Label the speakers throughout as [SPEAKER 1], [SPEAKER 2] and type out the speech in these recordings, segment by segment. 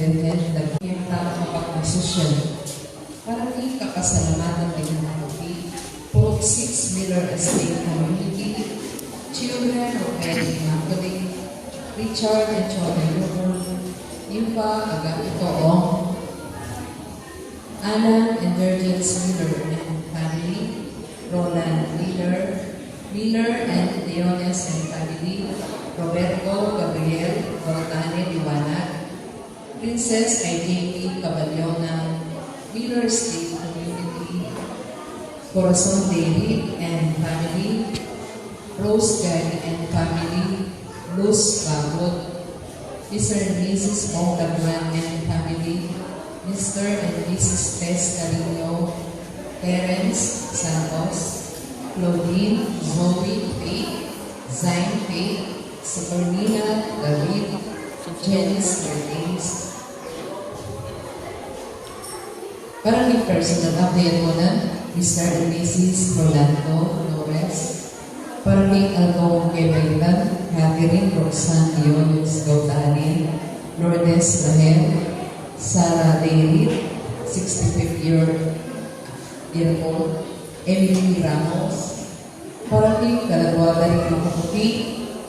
[SPEAKER 1] Virgen, yung tamang pag-sosyal. Para may kakasalamatan din ng Kopi, Port 6 Miller Estate Community, Children of Mary Magdalene, Richard and Children River, Yupa Agapito Ong, Alan and Virgins Miller and family, Roland Miller and Leones and family, Roberto Gabriel Cortane Liwanag, Princess IJP Caballona, Miller State Community, Corazon David and family, Rose Guy and family, Luz Babot, Mr. and Mrs. Ong Lagman and family, Mr. and Mrs. Tess Carino, Terence Santos, Claudine, Zoe, Faith, Zain Faith, Sabrina, David, Janice Mertins. Para may personal update mo na, Mr. and Mrs. Rolando Flores. Para may Alcong Quebaitan, Catherine Roxanne Leones Gautanin, Lourdes Lahel, Sarah David, 65 year old, Emily Ramos. Para may Kalagwada rin ng Kaputi,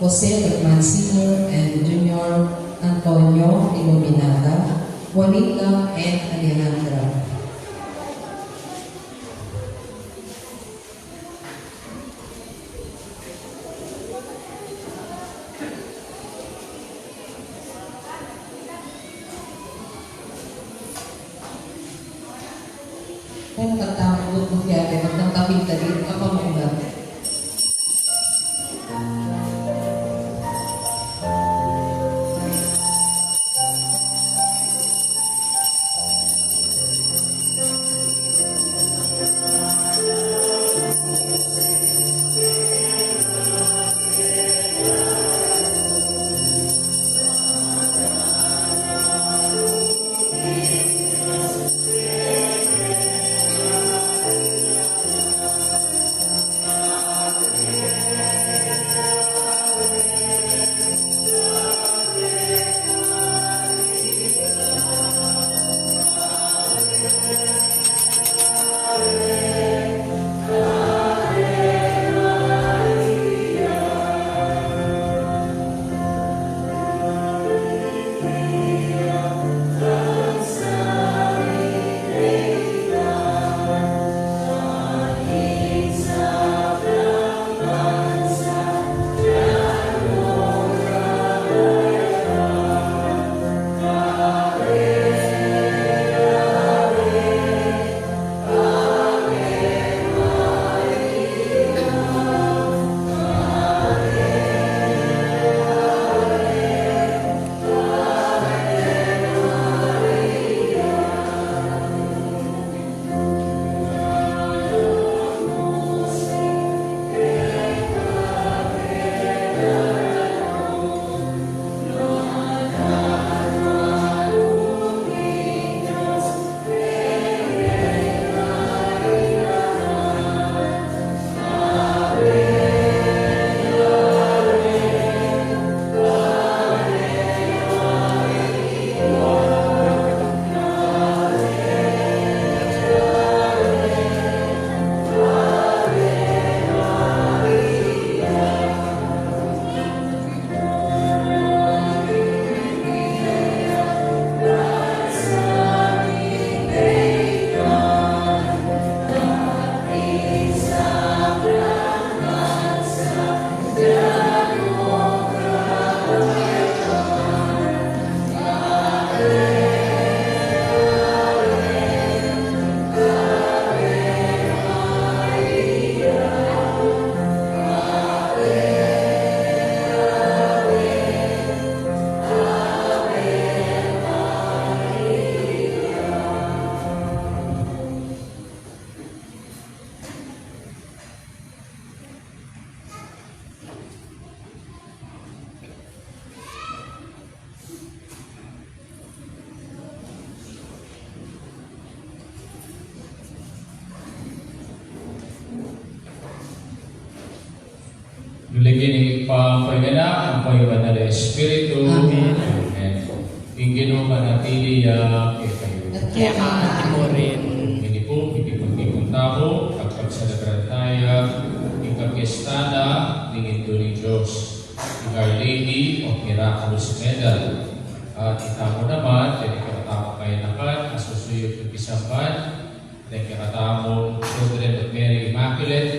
[SPEAKER 1] Jose Herman Sr. and Junior Antonio Iluminada, Juanita and Alejandra. Kaya nagtamot mo kaya magtamtapin ka din kapag ulat.
[SPEAKER 2] Luligin pa ang Panginoon, ang Panginoon na Espiritu. Amen. Ing Ginoo manatili kay kayo.
[SPEAKER 1] At
[SPEAKER 3] Kaya kaanti mo rin.
[SPEAKER 2] Hindi po, hindi pagkikong tao, at pagsalagran tayo, ing kapiestana, ning ito ni Diyos, ing Our Lady of Miraculous Medal. At itamo naman, dahil ikatamo kayo nakan, asusuyot ng pisamban, dahil ikatamo Children of Mary Immaculate,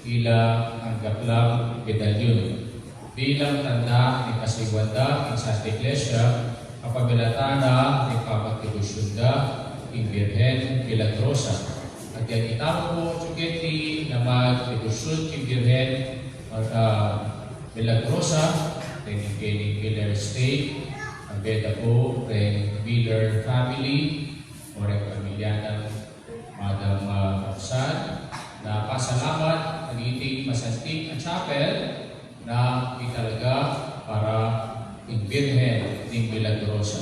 [SPEAKER 2] ila ang gaplang medalyon. Bilang tanda ni Kasigwanda, ing Santa Iglesia, kapag galatana, ing pamatibusyunda, ing Birhen Milagrosa. At yan itamo po, Chuketi, na mag-tibusyon ing Birhen Milagrosa, ing Miller State, ang beda po, ing Miller Family, o rin pamilyana Madam Kapsan, na pasalamat ang iting masantik ang chapel na italaga para ing Birhen ing Milagrosa.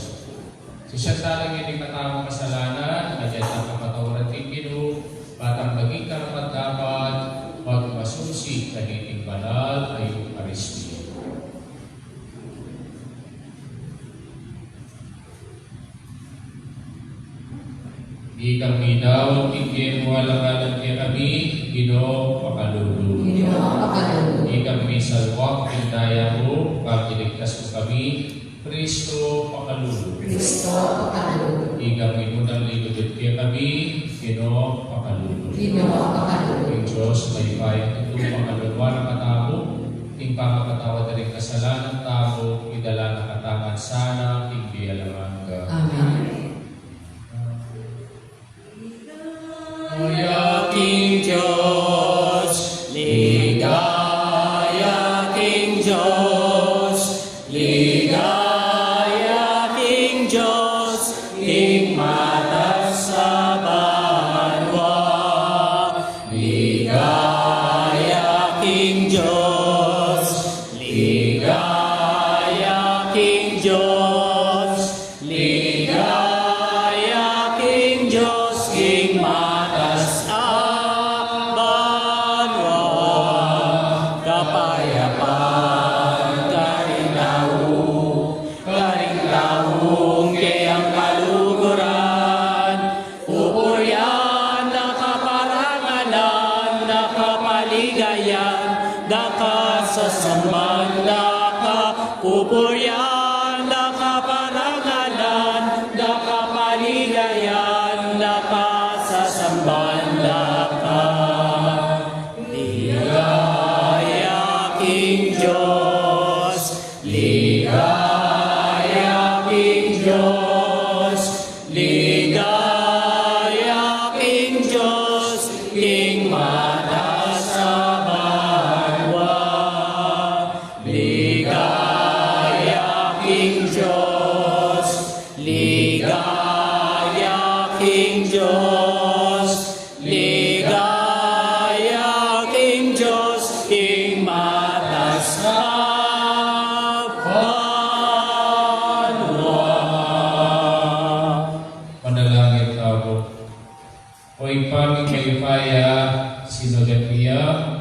[SPEAKER 2] So siya talang yung matawang kasalanan, na dyan ang kapatawaran ng Ginoo, batang maging karapat dapat magmasusi kaniting banal ay Eucharistia. Di kami daw, tingin mo alang-alang kaya kami, Ginoo pakalulu.
[SPEAKER 1] Ginoo pakalulu.
[SPEAKER 2] Di kami salwak, pindaya mo, pagkiligtas mo kami, Kristo pakalulu.
[SPEAKER 1] Kristo pakalulu.
[SPEAKER 2] Di kami munang ligudod kaya kami, Ginoo pakalulu.
[SPEAKER 1] Ginoo pakalulu.
[SPEAKER 2] Ang Diyos may payang ito pakaluluwa ng katao, ting pangapatawa na rin kasalanan tao, idala na katangan sana, hindi alamanga.
[SPEAKER 1] Amen.
[SPEAKER 3] Ligaya King Diyos, ligaya King Diyos, ligaya King Diyos, King matas sa banwa. Ligaya King Diyos, ligaya King Diyos, ligaya King Diyos, King matas sa banwa. Kapayapaan karintaong kayang kaluguran, pupuryan na kaparangalan, na kapaligayan, na kasasamban, na kapupuryan, na kaparangalan, na kapaligayan, na kasasamban, na ligaya King Diyos, ligaya King Diyos, ligaya King Diyos, King matas sa banwa. Ligaya King Diyos, ligaya King Diyos, ligaya King Diyos, King matas sa banwa.
[SPEAKER 2] Panalangin tao. Oy paming mayupaya, sinodatiya,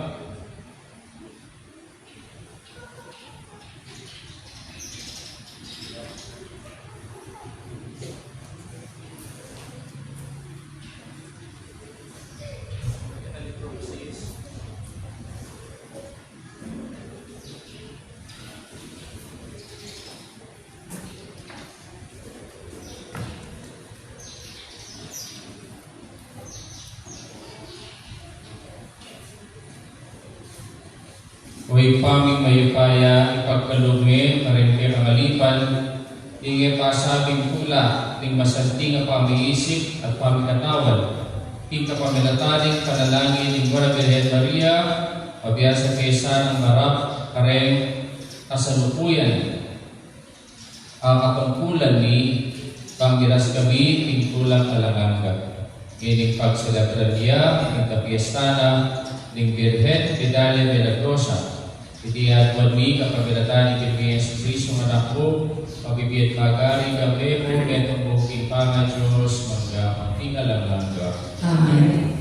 [SPEAKER 2] Oy paming mayupaya, ipagkalugme, karente ang alipan, ingay pasabing pula, ning masanting ang pamiisip at pamikatawan, ing kapamilataning panalangin ng Mura Birhen Maria, pabiyasa kaysa ng marap, kareng kasalupuyan. Ang katungkulan ni panggiras kami, tingkulang alangangga. Ining pagsilabran niya, ing kapiestana, ning Birhen Vidale Milagrosa. Itihatwan mi kapagilatan ni Yesus Cristo anak ko, pagibiyat magari gabi mo, metong buking panga Diyos, magkakanting alangangga.
[SPEAKER 1] Amen.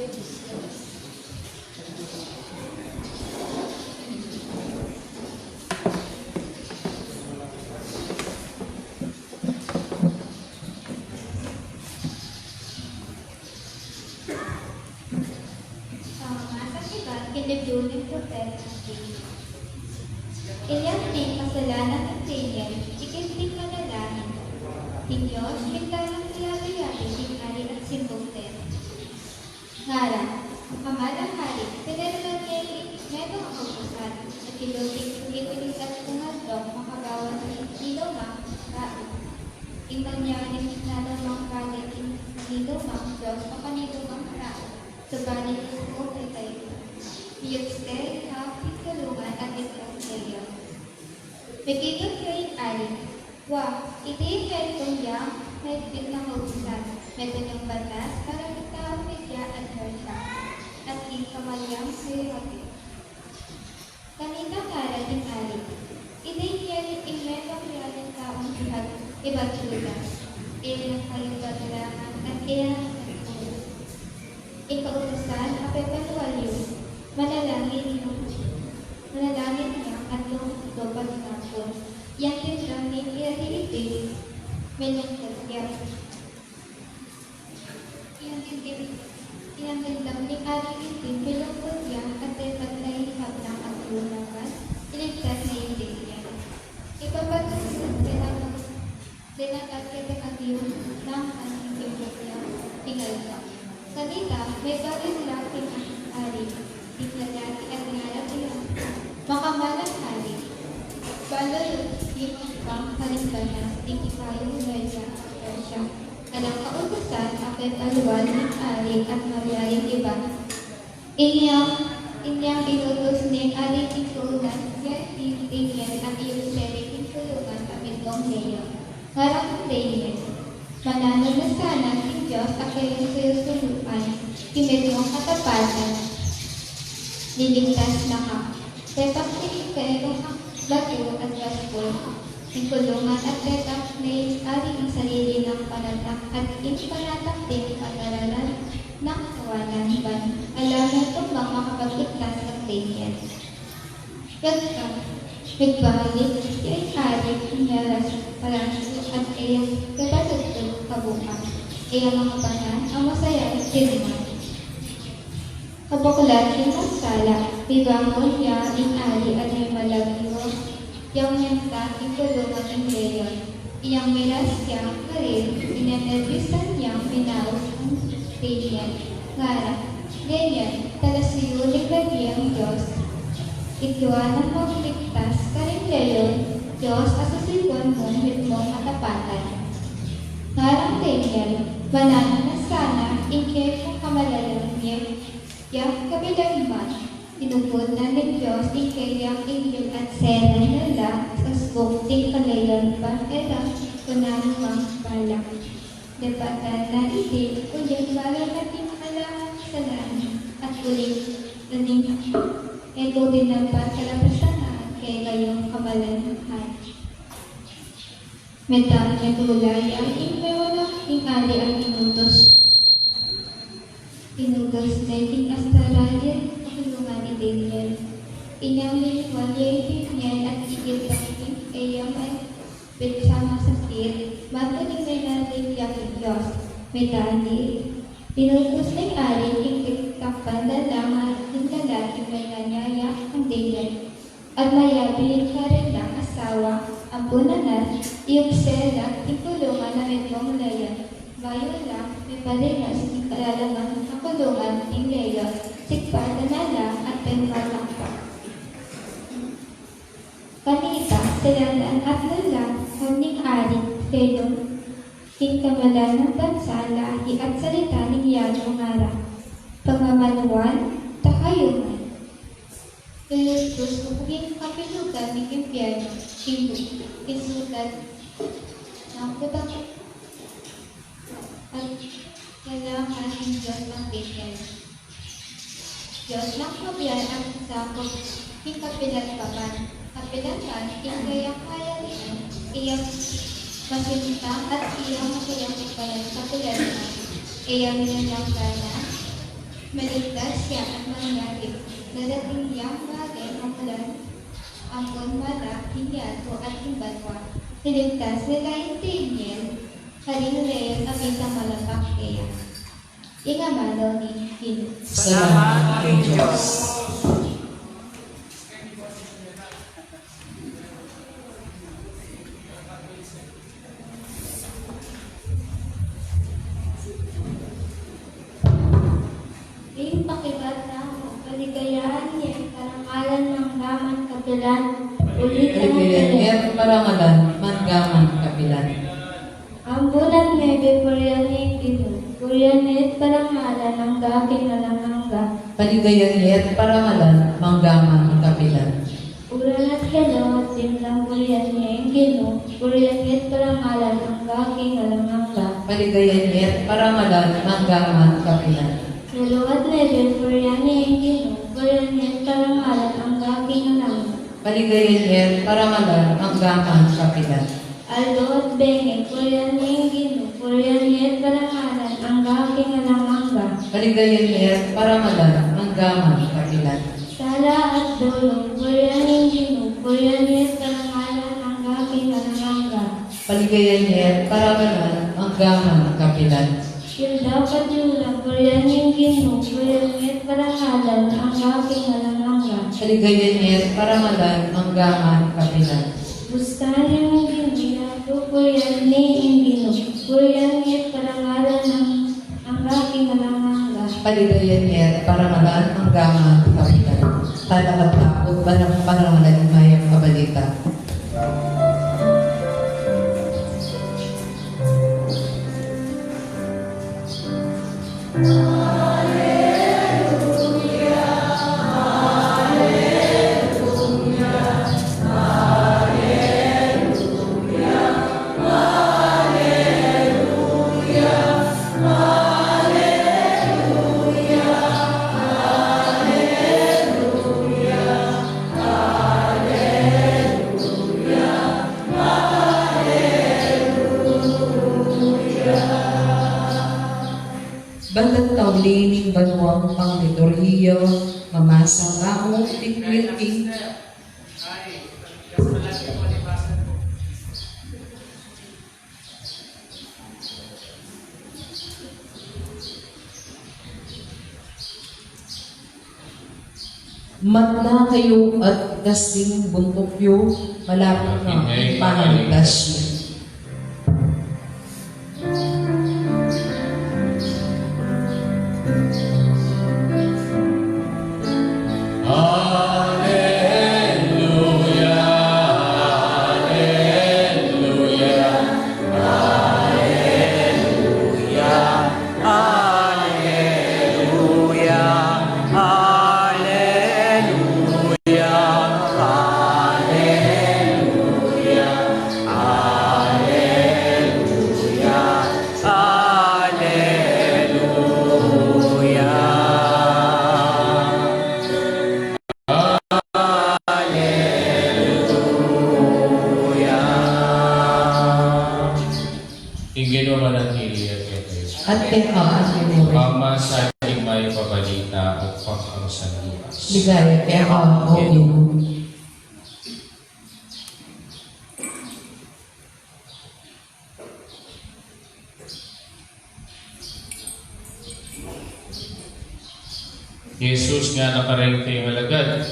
[SPEAKER 4] Sa kinibuling propeta iyan din kasalanan ng Daniel, ikinting manalangin. Di Diyos, biglang kilala-yari, ari at simbukten. Ngara, kamalang hari, pinaralan niya medong ang kautusan, at iluting ulit at kungadrong makabawan ng ilumang kain. Imanyanin na namang kalit ng ilumang Diyos o kanilumang kain, subalit ko ay tayo. Iyukste, happy tulungan at istrasya. Begitu kayo ay, wah, iti kayo itong yang may biglang kautusan, may ganyang batas para kita media at hersa, at ikamayang sirapit. Kanina kara din ali, iti kayo imetong yaling taong lahat, iba't sulat, ilang kayo batalangan at ilang nagpulo. Ikautusan, apepanualyo, manalangin niya at yung dobag napon. Yang tinramin iari-iti, menyong kasya. Yang tindam ni ari-iti, menyong kasya at ipaglayihap ng aglunawan, iligtas na hindi niya. Ipapatusin dinakakita at yung ng anong impresya, tinggal ka. Kanita, may bagay laking ari, ikalati at ngarap ilang makamalang hari. Balo yung pang halimbanas, ikipayong Mersa at Persya. Alang kautusan, akin aluan ng ari at mariyayang iba. Inyang inutos ni ari tikulan, yan tingyan at iyong seri titulungan kami kong leyo. Ngarang ng leyo, mananong na sana si Diyos at kayong suyusulupan, kimedong katapatan, niligtas na ka. Tetap ni kayo ang bagyo at gaspol. Ikulungan at tetap ni ari ang sarili ng panatak at impanatak din pag-aralan ng kawalan ban. Alam na itong mga makapagligtas ng tingin. Gagka, nagbahalik, yung ari, inyaras, paranso at iyang kapatagtog kabukas. Iyang mga panan ang masaya at siniman. Kabuklat yung maskala, bibangon niya ang ari at ay malagyo, yung nyangta, ikulungan ng leyon. Iyang miras siyang karir, inenervisan niyang minaos ang Daniel. Ngara, Daniel, talasiyulig lagi ang Diyos. Ituan ang magligtas, karing leyon, Diyos, asasipon mong hitmong katapatan. Ngarang Daniel, manana na sana, ingkay kong kamalalang niya, yang kabilang man, inupod na ng Diyos ikayang inyo at sera nila sa spokting kalayan pa erang kunang mang balak. Depatan na iti, ulyang bala natin alam sa langit at ulit naning ito din ang pagkalapasanaan kay kayong kamalanhan. Metang netulay ang imewala ingari ang inutos na iting astaralyan tulungan ni Daniel. Inyang liniwan niya at ikilangin kayang ay bersama sakit. Matuling may natin yakin Diyos. Metani, pinutos na ari ikitapan na lamang ng lalaki may nanyaya ang Daniel. At mayabi ka rin ng asawa, ang punanan, iyong sela, ikulungan na itong layan. Bayo lang, may parinas ng kalalaman ang kulungan ng leyo, sikpa na nala at pembalakpa. Kanita, silalan at nala, kaming ari, kayong kikamalan ng bansa, lahi at salita ng yagong ara. Pangamanuan, takayungan. Ilustos upaging kapilugan ng impyerno, isulat ng putang at kailangan ng Diyos ng Daniel. Diyos ng kabiyan ang sakop ng kapilagpaman. Kapilagan, kayang kaya niya, iyang masinta at iyang masayang ipalan sa kapilagan. Iyang nilang gana, Maligtas siya at mangyari. Dadating niyang bagay ng ulan, angkon mata, hinyato at himbatwa. Niligtas nila yung tingin, harinulayan kami sa malapak kaya. Ingamalaw ni Pino.
[SPEAKER 1] Salamat kay Diyos.
[SPEAKER 4] Ing pakibat na mo, kaligayahan niya, karangalan ng laman kapilan, ulitan ng
[SPEAKER 1] Kaligayan
[SPEAKER 4] kalit.
[SPEAKER 1] at parangalan, mangaman kapilan.
[SPEAKER 4] Ang bulan nebe, puryanin ito, puryanit parangalan ng gaging nalanangga.
[SPEAKER 1] Kaligayan at parangalan, manggaman kapilan.
[SPEAKER 4] Ulan at helot, timlang puryanin gino, puryanit parangalan ng gaging nalanangga.
[SPEAKER 1] Kaligayan at parangalan, manggaman kapilan.
[SPEAKER 4] Helot at nebe, puryanin gino, puryanit parangalan ng gaging nalanangga.
[SPEAKER 1] Kaligayan at parangalan, manggaman kapilan.
[SPEAKER 4] Aldo at benge, puryanin gino, puryanit parangalan ng gaging nalanangga.
[SPEAKER 1] Kaligayan at parangalan, manggaman kapilan.
[SPEAKER 4] Sala at dolo, puryanin gino, puryanit parangalan ng gaging nalanangga.
[SPEAKER 1] Kaligayan at parangalan, manggaman kapilan.
[SPEAKER 4] Hilda Padula, puryanin gino, puryanit parangalan ng gaging nalanangga.
[SPEAKER 1] Kaligayan at parangalan, manggaman kapilan.
[SPEAKER 4] Bustani ng gino, puryanin gino, puryanit parangalan ng gaging nalanangga.
[SPEAKER 1] Kaligayan at parangalan, manggaman kapilan. Talagat takot, parangalan, mayang kabalita. Balat taulining banuang pang liturhiyo, mamasang ako, tikwilking. Matla kayo at kasing buntukyo, malapit na ang pananggasyo.
[SPEAKER 2] Ingino manatili at kayo.
[SPEAKER 1] At pinakasinuri.
[SPEAKER 2] Ama sa ating may pabalita at pangkasanliwas.
[SPEAKER 1] Ligaya kaya ako, O Ginoo.
[SPEAKER 2] Jesus nga nakarengte yung alagad.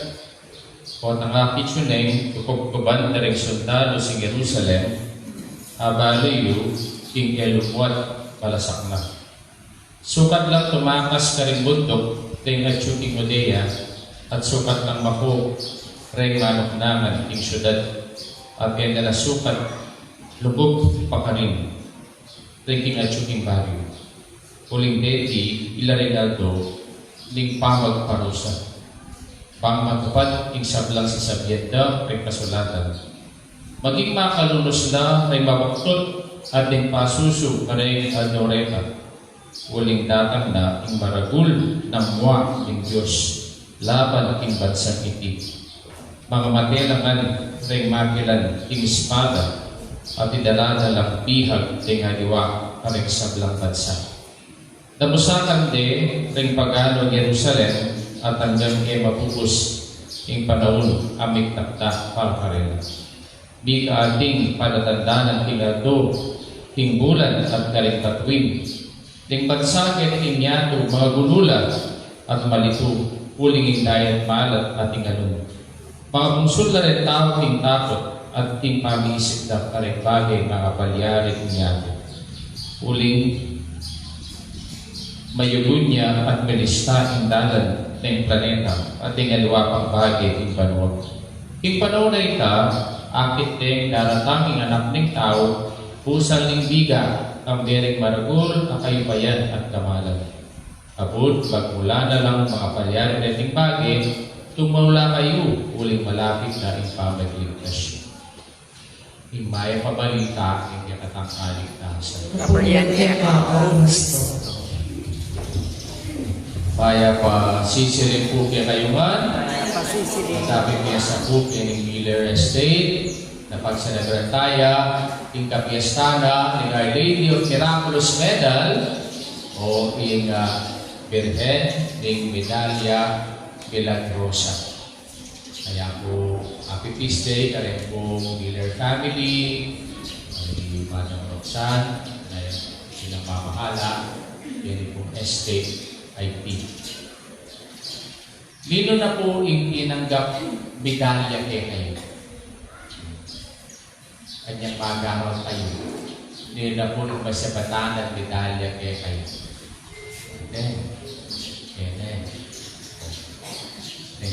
[SPEAKER 2] O nangakit yun ay tukog-tuban na rin sundalo sa Jerusalem. Abaloy king elumwat palasak na. Sukat lang tumakas ka rin bundok ting at shooting Odea at sukat lang mako ring manok naman ting syudad at kaya nila sukat lubog pa ka rin ring at shooting barrio. Uling deti ilaring aldo ling pamag parusa. Pangmatupad ing sablang sa sabyenda ring kasulatan. Maging makalunos na ring mabaktot at ing pasuso karing adoreta. Uling datang na ing maragul ng muwa ing Diyos laban ing bansang iti. Mga matelangan ring makilan ing espada at idaladalang bihag ing haliwa karing sablang bansa. Nabusakan de ring pagano Jerusalem at hanggang kay mapupus ing panahon amig takta para karela. Di ka ating palatandaan ng tingado, ting bulan at karingkatwin. Ting pagsakit inyato mga gunulat at malito, uling indayat malat at tingalun. Mga bungsod na rin tao ting takot at ting pamisip na karigbagay mga palyari inyato. Uling mayulun niya at milista ang dalan ng planeta at ang aliwapang bagay ng panahon. Ing panahon na ita, akit ng daratanging anak ng tao, pusang ng biga, ang bereng maragul, akayupayan at kamalan. Abot, pagmula na lang mga palyari na iting bagay, tumula kayo, uling malapit na ang pamagligtas. Ing maya pabalita, ang yakatang kaligtasan.
[SPEAKER 1] Kapuriente ka, O Kristo.
[SPEAKER 2] Paya pa sisirin po kaya kayuman. Sabi niya sa po kaya ng Miller Estate na pagsanagran tayo yung kapiestana ng Our Lady of Miraculous Medal o yung Birhen ng Medalya Milagrosa. Kaya po Happy Feast Day kaya po Miller family, yung Manang Roxanne, na silang mamahala, yan po estate IP. Lino na po yung inanggap medalya kay kayo. Kanyang pag-aaral kayo. Lino na po yung masabatan at medalya kay kayo. Okay.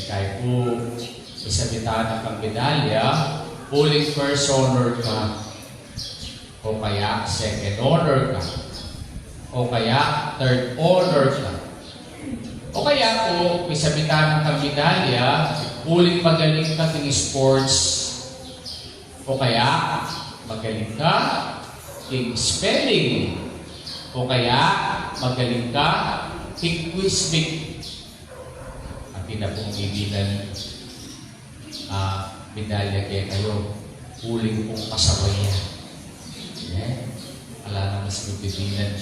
[SPEAKER 2] Kaya po, isabitan ng pang-medalya, pulling first honor ka, o kaya second honor ka, o kaya third honor ka. O kaya po, may sabitan ng pang-medalya, uling magaling ka ng sports. O kaya, magaling ka in spelling. O kaya, magaling ka in quizmaking. At na pong ibilan medalya kaya kayo, uling pong kasawayan. Yeah. Ala na mas bibilan.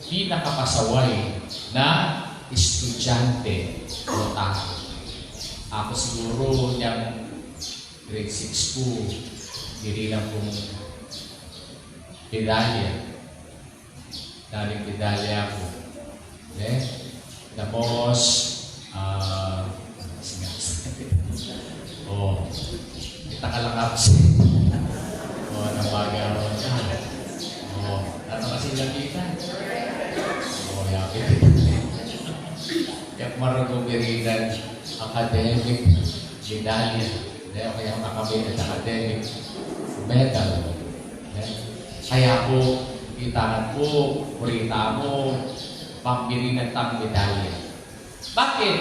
[SPEAKER 2] Pinakapasaway na estudyante o tao. Ako siguro niyang grade 6 po, hindi lang pong medalya. Daling medalya ako. Okay? Tapos, kita ka lang absent. Nabagaw ka. Ano kasi nakita? Yapit. Yak marunong biridan academic medalya. Kaya makamit at academic medal. Kaya po, kitaan po, kurita mo, pambili ng tang medalya. Bakit?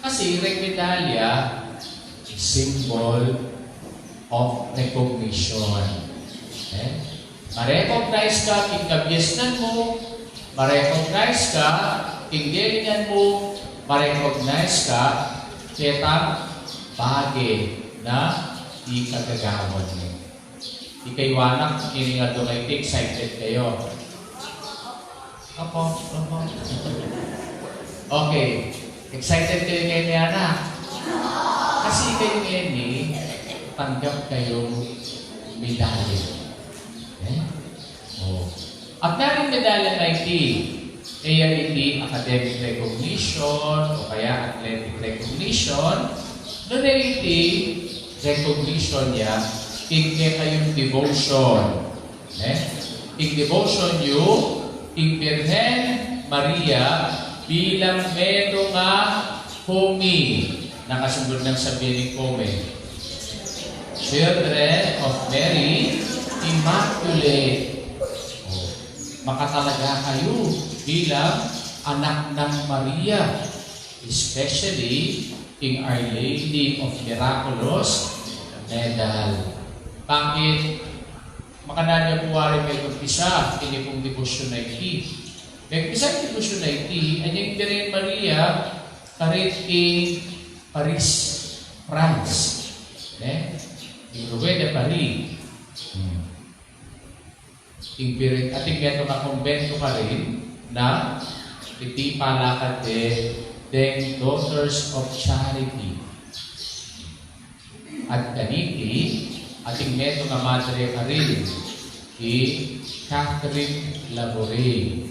[SPEAKER 2] Kasi medalya is symbol of recognition. Ma-recognize ka, kikabyesnan mo, ma-recognize ka, kinggelingan mo, ma-recognize ka, ketang bagay na ikagagawan mo. Ikaiwanak, kininga doon kayo, excited kayo. Opo. Okay. Excited kayo ngayon ni Ana? Kasi kayo ngayon tanggap kayong medalya. At naring medalya na iti, academic recognition, o kaya athletic recognition, doon na iti recognition niya, tignan kayong devotion. Tig devotion nyo, tig Birhen Maria, bilang medo nga Kumi. Nakasunod ng sabihin ni Kumi. Children of Mary, Immaculate. Makatalaga kayo bilang anak ng Maria, especially in Our Lady of Miraculous Medal. Bakit? Makananya po wari may kumpisa, ini pong devotion na iti. May kumpisa yung devotion na iti, anyang Birhen Maria, karit in Paris, France. Yung Rue de Paris. Ating beto na kumbento ka rin, na iti palakad deng Daughters of Charity. At kaniti, ating neto nga madre ka rin, Catherine Laboray.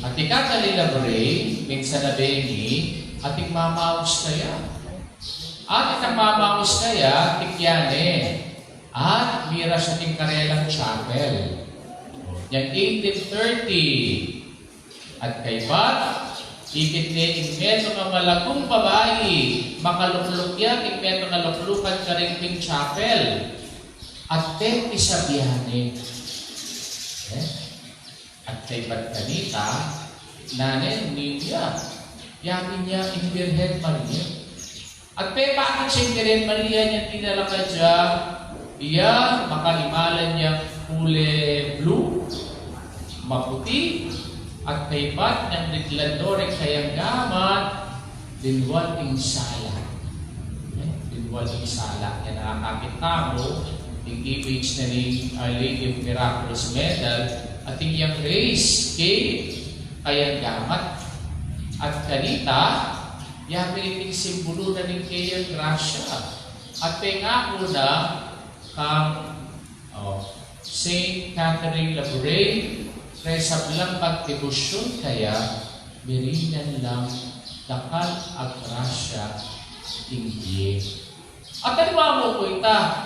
[SPEAKER 2] At Catherine Laboray, minsan na bengi, ating mamaus kaya. At itang mamaus kaya, tikyane. At mira sa ating karelang chapel. Yang 1830. At kay Pat, ikit ni ingmeto nga malagong babae, makalukluk yan, ingmeto nga luklukan ka rin ting chapel. At ten isabiyane. At kay Pat kanita, nanen niya, yakin niya in Virgen Maria. At bakit siya in Virgen Maria niya tinala ka siya, iya makalimalan niya kulay blue, maputi, at kay Pat ng Rigladore kayang gamat, dinwal ing sala. Dinwal ing sala. Yan nakakita mo, yung image na ni Our Lady of Miraculous Medal, at yung race kay kayang gamat. At kanita, yung piniting simbolo na ni kayang grasya. At pengako na kang Saint Catherine Laboray, resa bilang pagdebosyon kaya, birinan lang dakal at grasya tinggi. At ano mo po ita?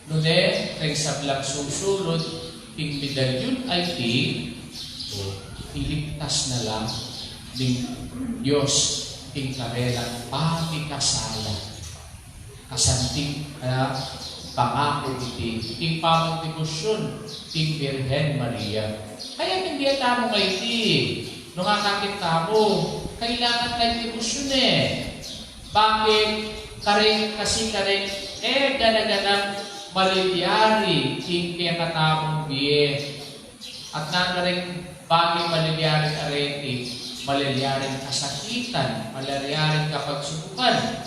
[SPEAKER 2] Nune, resa bilang susulod, ting medalyon ay iligtas na lang ng Diyos ting karelang pamikasala. Kasanting pangako iti, ting pamagdebosyon, ting Virgen Maria. Kaya hindi tamo nga iti. Nung kakakita mo, kailangan tayo debosyon Bakit? Kasi gana-ganang maliliari, ting kaya katamong biye. At nagaring bagay maliliari areti, maliliaring kasakitan, maliliaring kapagsubukan.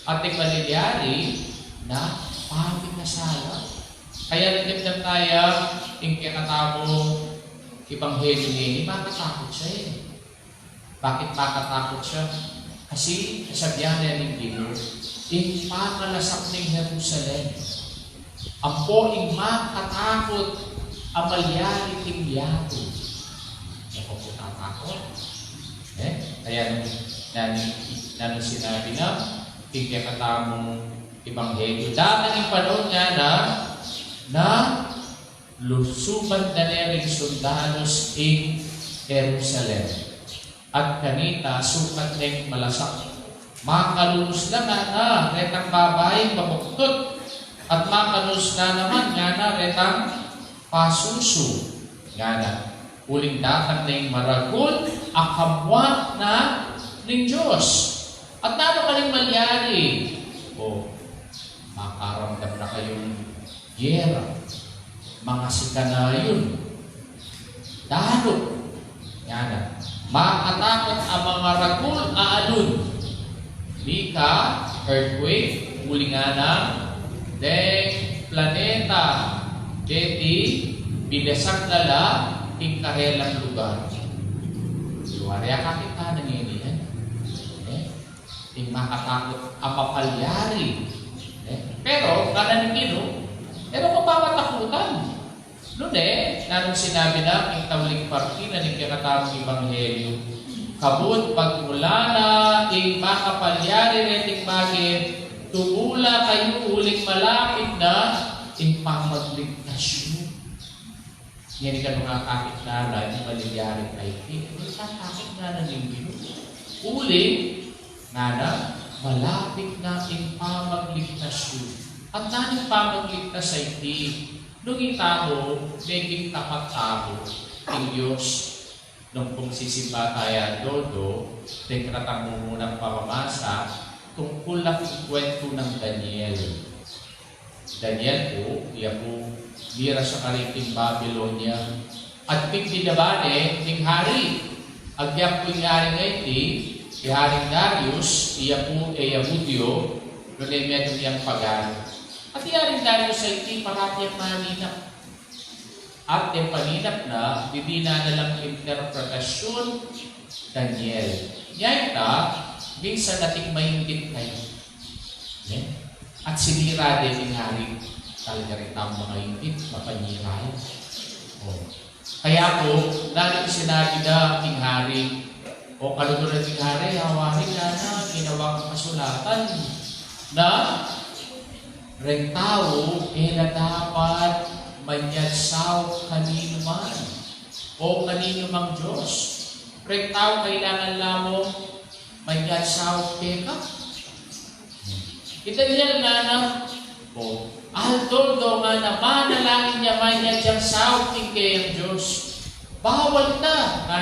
[SPEAKER 2] At maliliari na pamikasala. Kaya nagdagdag tayo, yung kakatamong Ebanghelyo niya, makatakot siya Bakit makatakot siya? Kasi kasabihan niya ng Diyos, yung pangalasak ng Jerusalem, ang po yung makatakot ang malyari ting yato. Ako po tatakot. Kaya nung sinabi na, yung kakatamong Ebanghelyo. Dahil ang panahon nga na lusuban na rin sundanos in Jerusalem. At kanita, sukat ng malasak. Makalulus na retang babae pamuktot. At makalulus na naman nga retang pasuso. Nga uling datang ng maragul, akamwat na ng Diyos. At nano kaling malyari? Makaramdam na kayong gera. Mga sikanayon. Dalog. Yan. Makatakot ang mga ragul aalun. Mika, earthquake, ulingana, deng planeta, deti, binasak lala, ting kahelang lugar. Luwarya kakita na ngayon yan. Ting makatakot ang mapalyari. Pero, kanan ng pero mapapatakutan. Noon nanong sinabi na, yung tawling partina ng kakatamang Ebanghelyo, kabut pagmula na, yung makapalyari reting bagay, tumula kayo uling malapit na, yung pamagligtasyon. Yan ka mga kakit na yung malilyari kayo. Yung kakit na yung Diyos. Uling, malapit na yung pamagligtasyon. At naning pamagligtas sa iti, nung itao, naging tapat tao, ang Diyos, nung kung sisimba tayo dodo, tekratang munang pamamasa, tungkol lang ang kwento ng Daniel. Daniel po, iya po, mira sa kariting Babylonia, at pigdinabane, ng hari, agyak po yung hari nga iti, si Haring Darius, iya po, Yahudyo, nung medong yang pagan. At iyaring dahil sa iti, parati ang maninap.
[SPEAKER 5] at paninap na, bibina na lang interpretasyon, Daniel. Yaita, minsan nating maingit kayo. At sinira din ni hari. Talaga rin ang mga ingit, mapanyira. Kaya po, lalo sinabi na king hari, o kalunod ng hari, hawahin na ginawang kasulatan na ring tao, na dapat manyadsaw kanino man o kanino mang Diyos. Ring tao, kailangan lamang manyadsaw peka. Kita niya na o although do nga na manalangin niya manyadsaw kay ang Diyos, bawal na nga.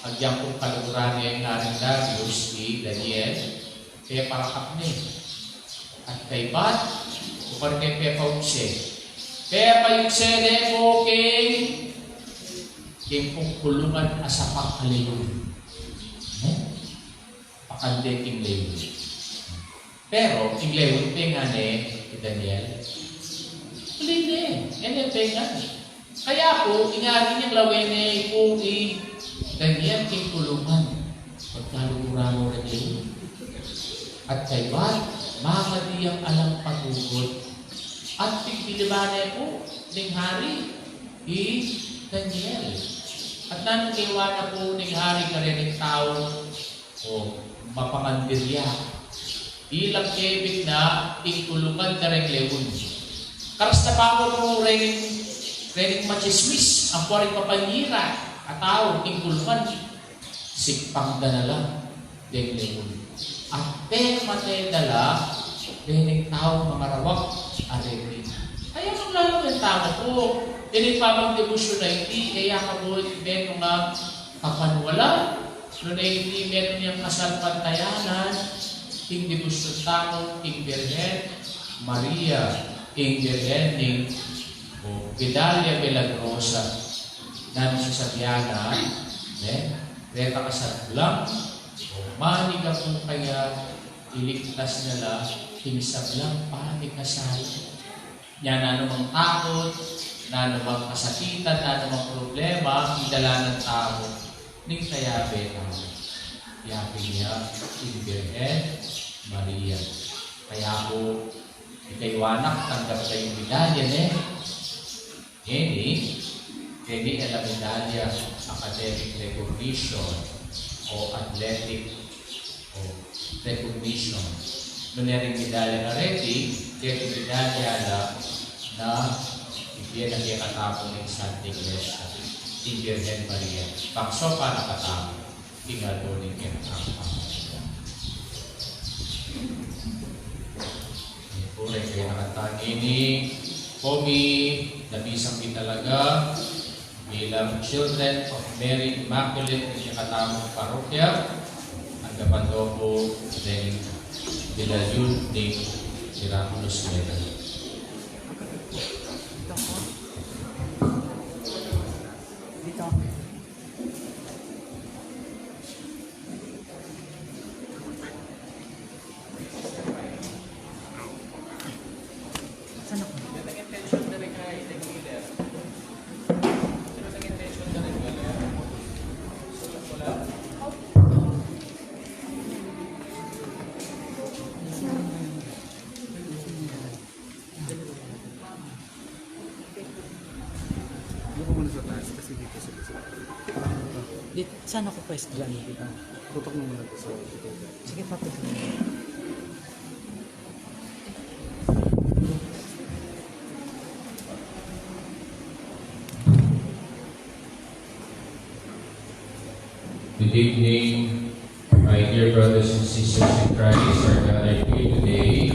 [SPEAKER 5] Agyang kong kaluguran niya yung aring Darius ni Daniel, kaya parakap niya. At kay Bat, upar kay Pepaukse. Kaya payukse ne mo kay kung kulungan asapak kaliyon. Pakandeting leyon. Pero, king leyon nga ne, kay Daniel, kulin ne, nga. Kaya po, ingagin niyang lawin ne, kung Daniel king kulungan, pagkaluguran mo rin leyon. At kay Bat, mga diyang alam pagugod. At pigbilibane po, ng hari, Daniel. At nanungkiwa na po ng hari ka rin ng tao, o mapamandirya. Ilang kebit na, ikulungan ka rin leon. Karas na pa mo po rin machismis, ang po rin papanyira. At tao, ingkulungan, sikpang dala ng leon. At matay dala, ng tao mga rawak, arete. Kaya maglalong ng tao po, pamang debusyon na hindi, kaya ka po, meron nga kapanwala, no na hindi meron niyang kasalpantayanan, king debusyon tao, king Virgen, Maria, king Virgen, ning Vidalia Milagrosa, namin sa Sabiana, reta ka sa bulang, mani ka po kaya iligtas nila, himisap lang, panig na sa'yo. Yan, anumang takot, anumang kasakitan, anumang problema, idala ng tao, ning kaya betang. Yapin niya, Virgen Maria. Kaya po, ikaywanak, tanggap kayong medalya, Hindi na medalya academic recognition o athletic o recognition. Nunering medalya na ready, kaya medalya na ibigyan na kaya katapon ng Santa Iglesia, in Virgen Maria. Pakso pa nakatapon, tinggal doon yung kinakapon. Pure kaya nakatangin ni Komi, nabisang talaga, bilang Children of Mary Immaculate ng Katamong Parokya, ang Gapandopo ng Bilayun ng Miraculous Medal.
[SPEAKER 3] Dito. Saan ako? Dito, saan ako pwesto? Dito.
[SPEAKER 6] Tutok mo muna ito sa
[SPEAKER 3] Sige, papit.
[SPEAKER 2] Good evening, my dear brothers and sisters in Christ, are gathered here today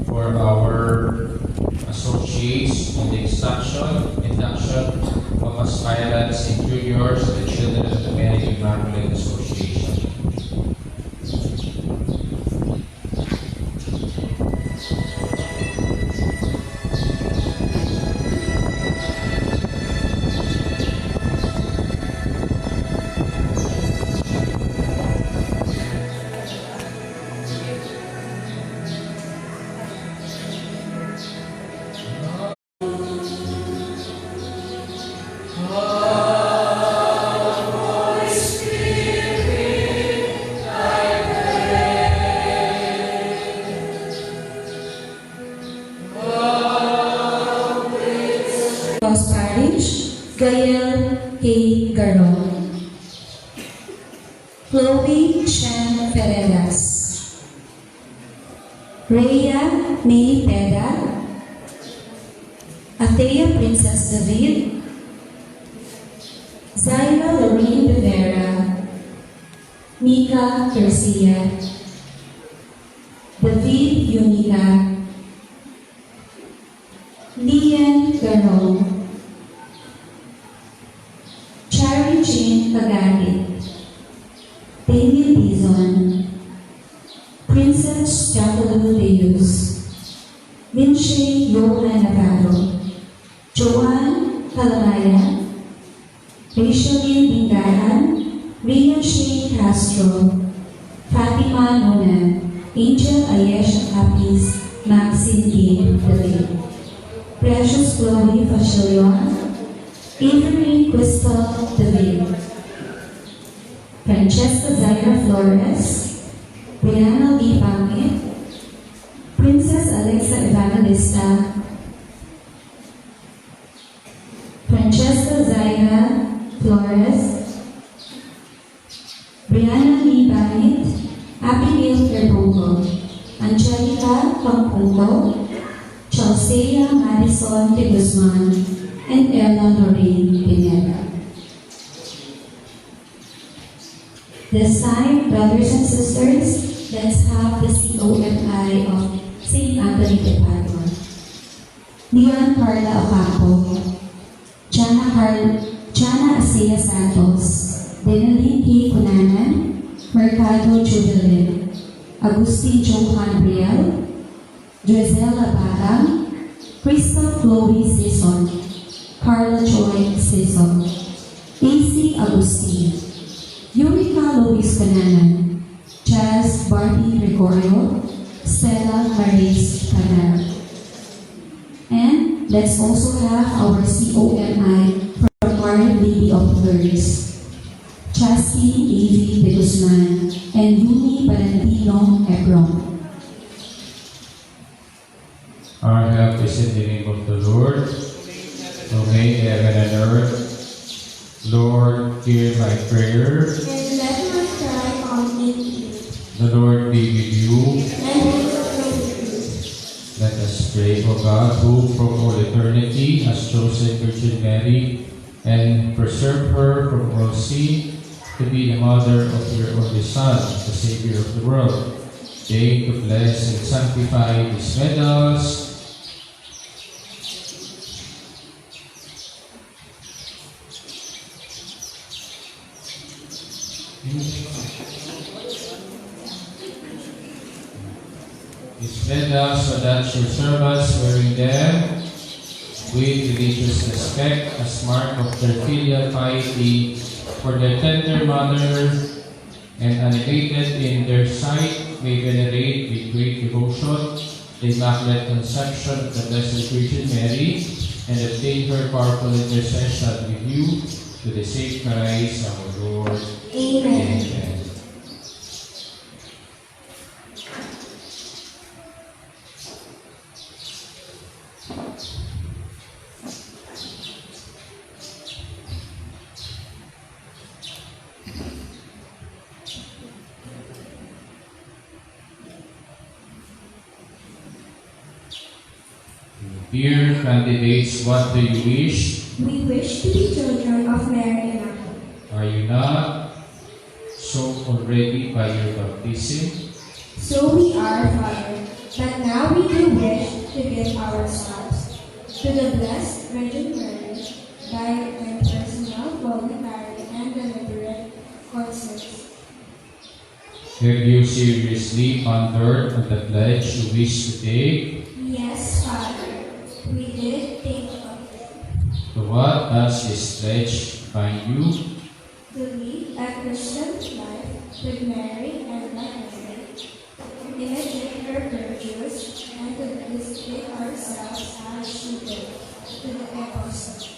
[SPEAKER 2] for our associates in the induction of aspirants and juniors of the Children of the Mary Immaculate Association.
[SPEAKER 6] Faith Garon, Chloe Chen Ferreras, Rhea May Peda, Athea Princess David, Zaira Lorraine Rivera, Mika Garcia, David Unica, Lian Garon, Chari Jean Pagani, Damien Dizon, Princess Jacqueline Deus, Lindsay Johan Navarro, Joanne Calamaya, Rachelin Bingahan, Rian Shane Castro, Fatima Nona, Angel Ayesh Apis, Maxine Kim David, Precious Chloe Fashilion, Avery Crystal David, Francesca Zaira Flores, Brianna Lee Pangit, Princess Alexa Evangelista, Francesca Zaira Flores, Brianna Lee Pangit, Abigail Verbongo, Angelica Pampungo, Chelsea Madison de Guzman, and Ella Lorraine Pineda. This time, brothers and sisters, let's have the COMI of St. Anthony de Padua. Leon Carla Ocampo, Jana Asea Santos, Denalyn P. Cunanan, Mercado Jubilin, Agustin Johan Briel, Drizella Batang, Crystal Chloe Sison, Carla Joy Sison, AC Agustin, Eureka Luis Cunanan, Jazz Barbie Gregorio, Stella Maris Panel. And let's also have our COMI from Our Lady of Lourdes, Chastity A.V. de Guzman, and Yumi Valentino Hebron.
[SPEAKER 2] Our help is in the name of the Lord, who made heaven and earth. Lord, hear my prayer.
[SPEAKER 4] And let my cry on you.
[SPEAKER 2] The Lord be with you.
[SPEAKER 4] And with
[SPEAKER 2] Let us pray, O God, who from all eternity has chosen Virgin Mary and preserved her from all sin to be the mother of your only Son, the Savior of the world. Deign to bless and sanctify these medals. These medals so that your servants wearing them with religious respect as mark of their filial piety for their tender mother and animated in their sight may venerate with great devotion the Immaculate Conception of the Blessed Virgin Mary and obtain her powerful intercession with you to the same Christ our Lord.
[SPEAKER 4] Amen.
[SPEAKER 2] Amen. Dear candidates, what do you wish?
[SPEAKER 4] We wish to be children of Mary Immaculate.
[SPEAKER 2] Are you not so already by your baptism?
[SPEAKER 4] So we are, Father, but now we do wish to give ourselves to the Blessed Virgin Mary by her personal, voluntary, and deliberate consent.
[SPEAKER 2] Have you seriously pondered on the pledge you wish to take?
[SPEAKER 4] Yes, Father, we did think of it.
[SPEAKER 2] To what does this pledge bind you?
[SPEAKER 4] To lead a Christian life with Mary and like Mary, imitate her virtues, and to display ourselves as she did to the apostle.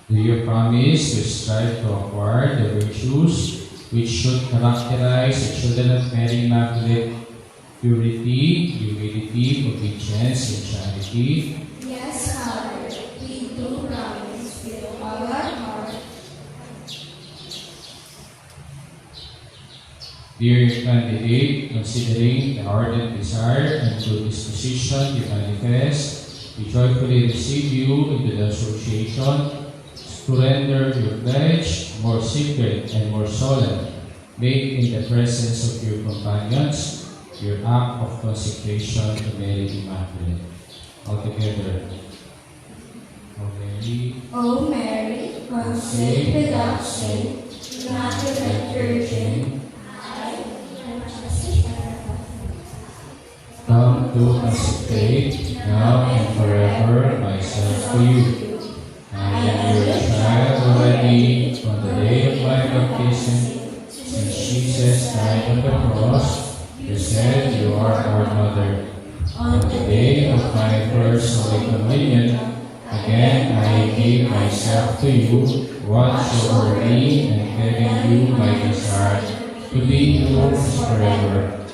[SPEAKER 2] Do you promise to strive to acquire the virtues which should characterize the children of Mary Immaculate: purity, humility, obedience, and charity?
[SPEAKER 4] Yes, Father, we do promise with all our heart
[SPEAKER 2] Dear candidate, considering the ardent desire and good disposition you manifest, we joyfully receive you into the association to render your pledge more secret and more solemn. Make in the presence of your companions your act of consecration to Mary Immaculate. Altogether. O Mary,
[SPEAKER 6] O Mary, conceived without sin, Immaculate Virgin,
[SPEAKER 2] come to consecrate now and forever myself to you. I am your child already from the day of my baptism. Since Jesus died on the cross, you said you are our mother. On the day of my first Holy Communion, again I give myself to you, watch over me and giving you my desire to be yours forever.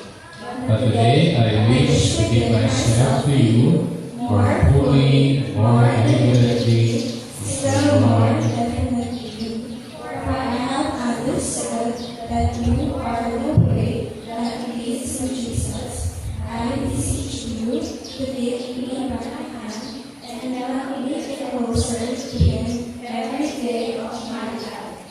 [SPEAKER 2] But today I wish to give myself to you more fully, more evidently,
[SPEAKER 6] still more definitely. For I have understood that you are the way that leads to Jesus. I beseech you to take me by the hand and help me get closer to Him every day of my life.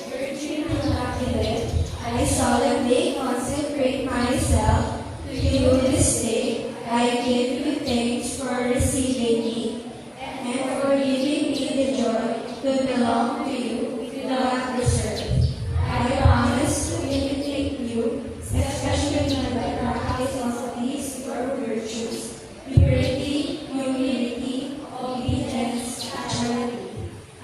[SPEAKER 6] Virgin Immaculate, I solemnly consecrate myself to you this day. I give you thanks for receiving me and for giving me the joy to belong to you without reserve. I promise to imitate you, especially in the practice of these four virtues: purity, humility, obedience, and charity.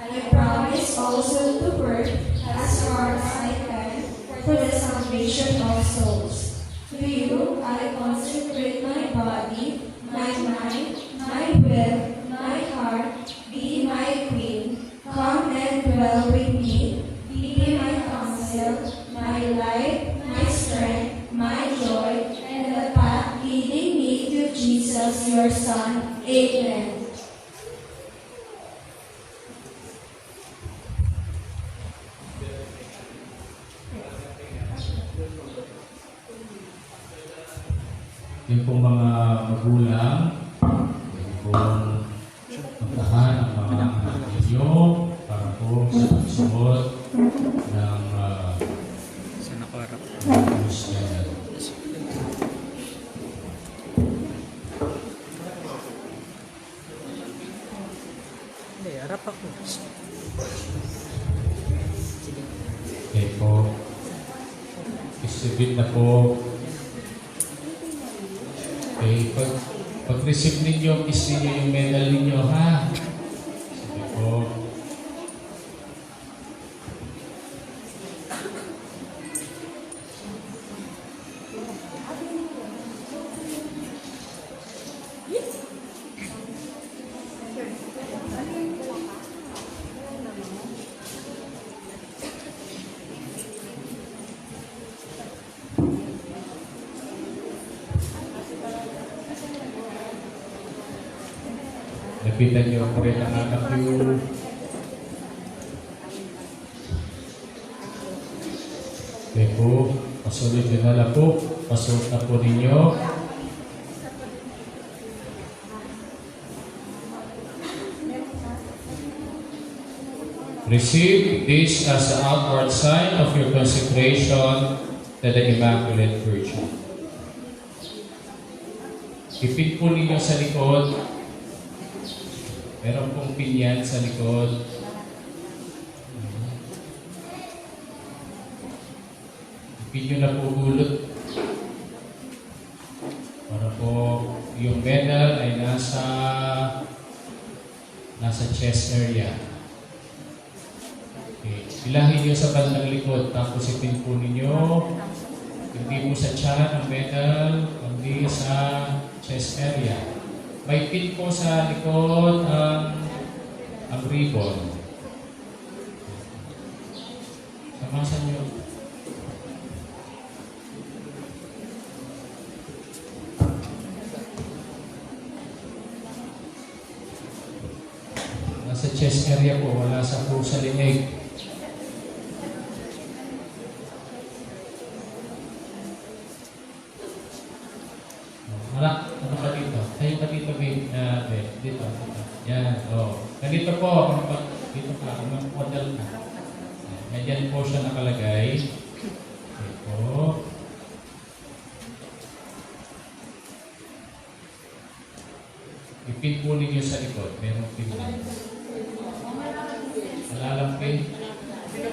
[SPEAKER 6] I promise also to work as hard as I can for the salvation of souls. To you, I consecrate my body, my mind, my will, my heart. Be my queen. Come and dwell with me. Be my counsel, my life, my strength, my joy, and the path leading me to Jesus, your Son. Amen.
[SPEAKER 2] Yung pong mga magulang, yung pong puntahan ang mga anak ninyo para po sa pagsuot ng Christian. Okay po. Distribute na po. Okay, pag-receive ninyo, kiss ninyo yung medal ninyo, ha? Sige po. Lapitan niyo ako rin ang anak niyo. Okay po, pasunod nyo na lang po. Pasuot na po ninyo. Receive this as the outward sign of your consecration to the Immaculate Virgin. Ipit po ninyo sa likod. Meron pong pinyan sa likod. Ipin nyo na po gulot. Para po yung medal ay nasa chest area. Okay. Ilahin nyo sa bandang likod. Tapos ipin po ninyo. Hindi po sa tiyan ang medal, kundi sa chest area. May pin po sa likod ang ribbon. Samasan nyo. Nasa chest area po, wala sa po sa linig. Nandyan po siya nakalagay. Ito. Ipin po ninyo sa likod. Meron pin. Malalampin. Okay.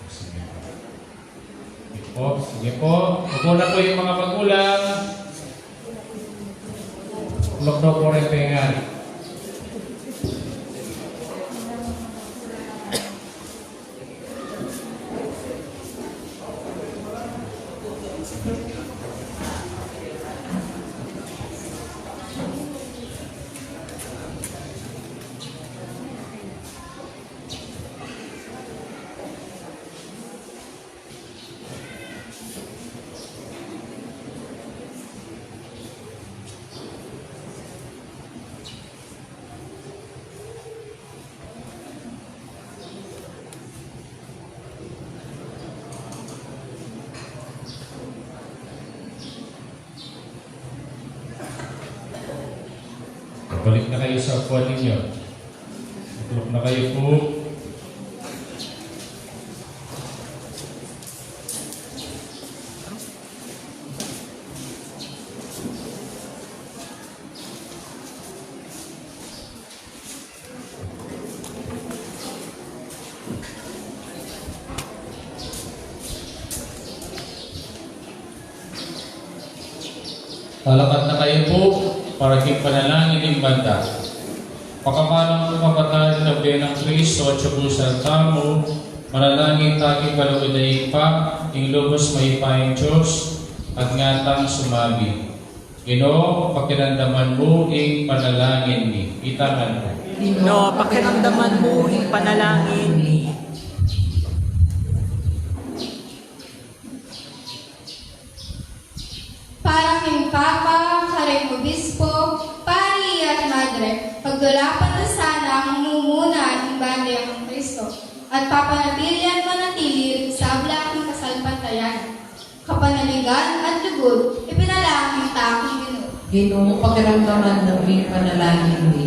[SPEAKER 2] Sige po. Sige po. Sige po. Upo na po yung mga magulang. Ulok daw po rin pengan. Balik na kayo sa upuan ninyo. Tulog na kayo po. Lalakad na kayo po para panalangin ng banda. Pagkamanang kumapatay na benang Kristo at siya po sa tamo, manalangin taki palawid pa, ing lubos may paing Diyos, at ngatang sumabi. Ginoo, pakiramdaman mo ing panalangin ni. Itangan mo.
[SPEAKER 3] No, pakiramdaman mo ang panalangin ni.
[SPEAKER 4] Para kay Papa, kareng Obispo, Pari at Madre, pagdulapan na sana ang mumuna ng bandya ng Kristo at papanatilian manatili sa ablaking kasalpatayan. Kapanaligan at lugod, ipinalangin takong Ginoo.
[SPEAKER 1] Ginoo, pakiramdaman ng iyong panalangin ni.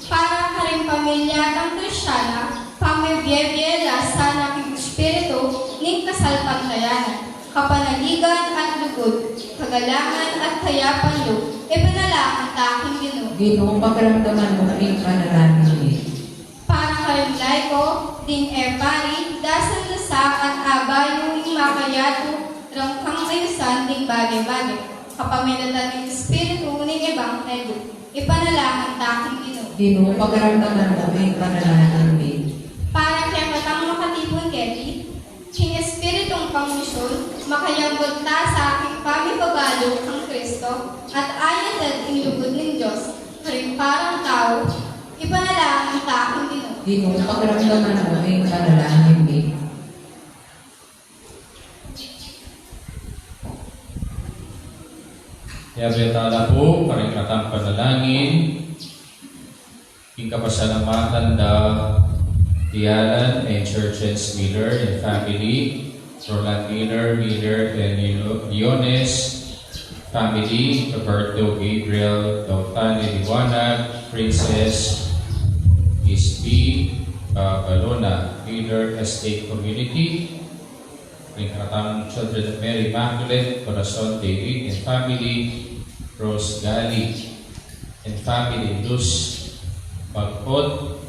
[SPEAKER 4] Para kareng pamilya ng Kristyana, pamibyebiyela sana kay Espiritu ng kasalpatayan. Kapanaligan at lugod, kagalangan at kayapan lo, ipinalangin takong Ginoo.
[SPEAKER 1] Ginoo, pakiramdaman ng iyong panalangin ni.
[SPEAKER 4] Para kareng laiko, ding pari, dasan lasa at abayo ng makayato, rangkang ayusan ding bagay-bagay. Kapamilatan ng Espiritu ng Ebanghelyo, ipanalangin takong Ginoo.
[SPEAKER 1] Ginoo, pakiramdaman ng iyong panalangin ni.
[SPEAKER 4] Para kaya matang makatipon keti, king Espiritong pangmisyon, makayambot ta sa aking pamipagalo ang Kristo, at ayat at inlugod ng Diyos, karing parang tao, ipanalangin takong Ginoo.
[SPEAKER 1] Ginoo, pakiramdaman ng iyong panalangin ni.
[SPEAKER 2] Yabetala po, karingkatang panalangin, ing kapasalamatan da Dialan and Churches Miller and family, Roland Miller, and Leones family, Roberto Gabriel, Dautane Liwanag, Princess Isby Balona, Miller Estate Community, Ringkatang Children of Mary Immaculate, Corazon David and family, Rose Gali and family, Luz Pagpod,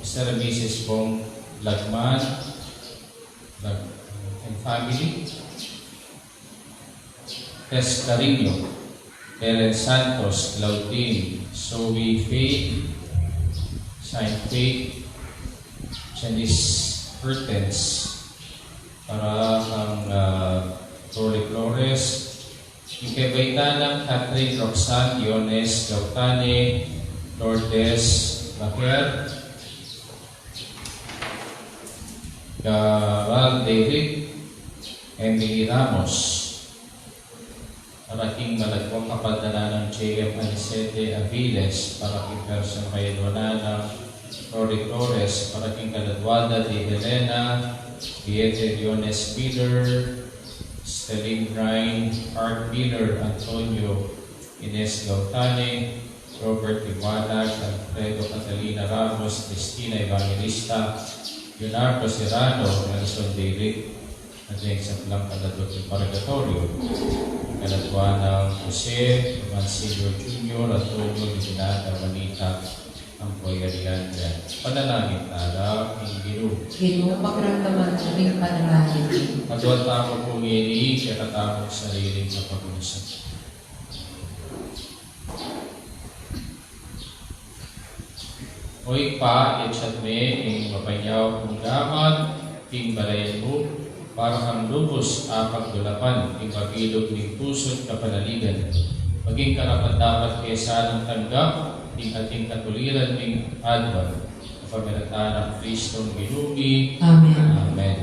[SPEAKER 2] Mr. and Mrs. Bong Lagman and family, Tess Carino, Ellen Santos, Claudine, Zoe Faith, Saint Faith, Janice Pertens, para ang Tori Flores, Ikebaitanang Catherine Roxanne Iones Gautane, Lourdes Lafer, Garal David, Emily Ramos, parating malagwang kapadala ng J.M. Anicete Aviles, parating person kay Donana Tori Flores, parating kaladwada di Helena, Diete Diones Miller, Stelling Ryan, Art Miller, Antonio Ines Gautane, Robert Iwanag, Alfredo Catalina Ramos, Cristina Evangelista, Leonardo Serrano, Nelson Derrick, at sa Blanc Canadot ng Purgatorio, ang kalatuan ng Jose, Mancillo Jr., at Togo, Liginata, Manita, ang Poyarian dyan. Panalangin tara, Ginoo.
[SPEAKER 1] Ginoo, magramdaman ang aming panalangin.
[SPEAKER 2] Magduwal tamo kong iini, kaya katamong sariling kapag-usap. Oy pa, iksat me, ing mapanyaw kong gaman, ing balayan mo, para kang lubos apag dulapan, ing magilog ng pusot kapanaligan. Maging karapat-dapat kesa ng tanggap, ing ating katuliran ng adwan. Kapagalataan ng Kristong Ginumi.
[SPEAKER 1] Amen.
[SPEAKER 2] Amen.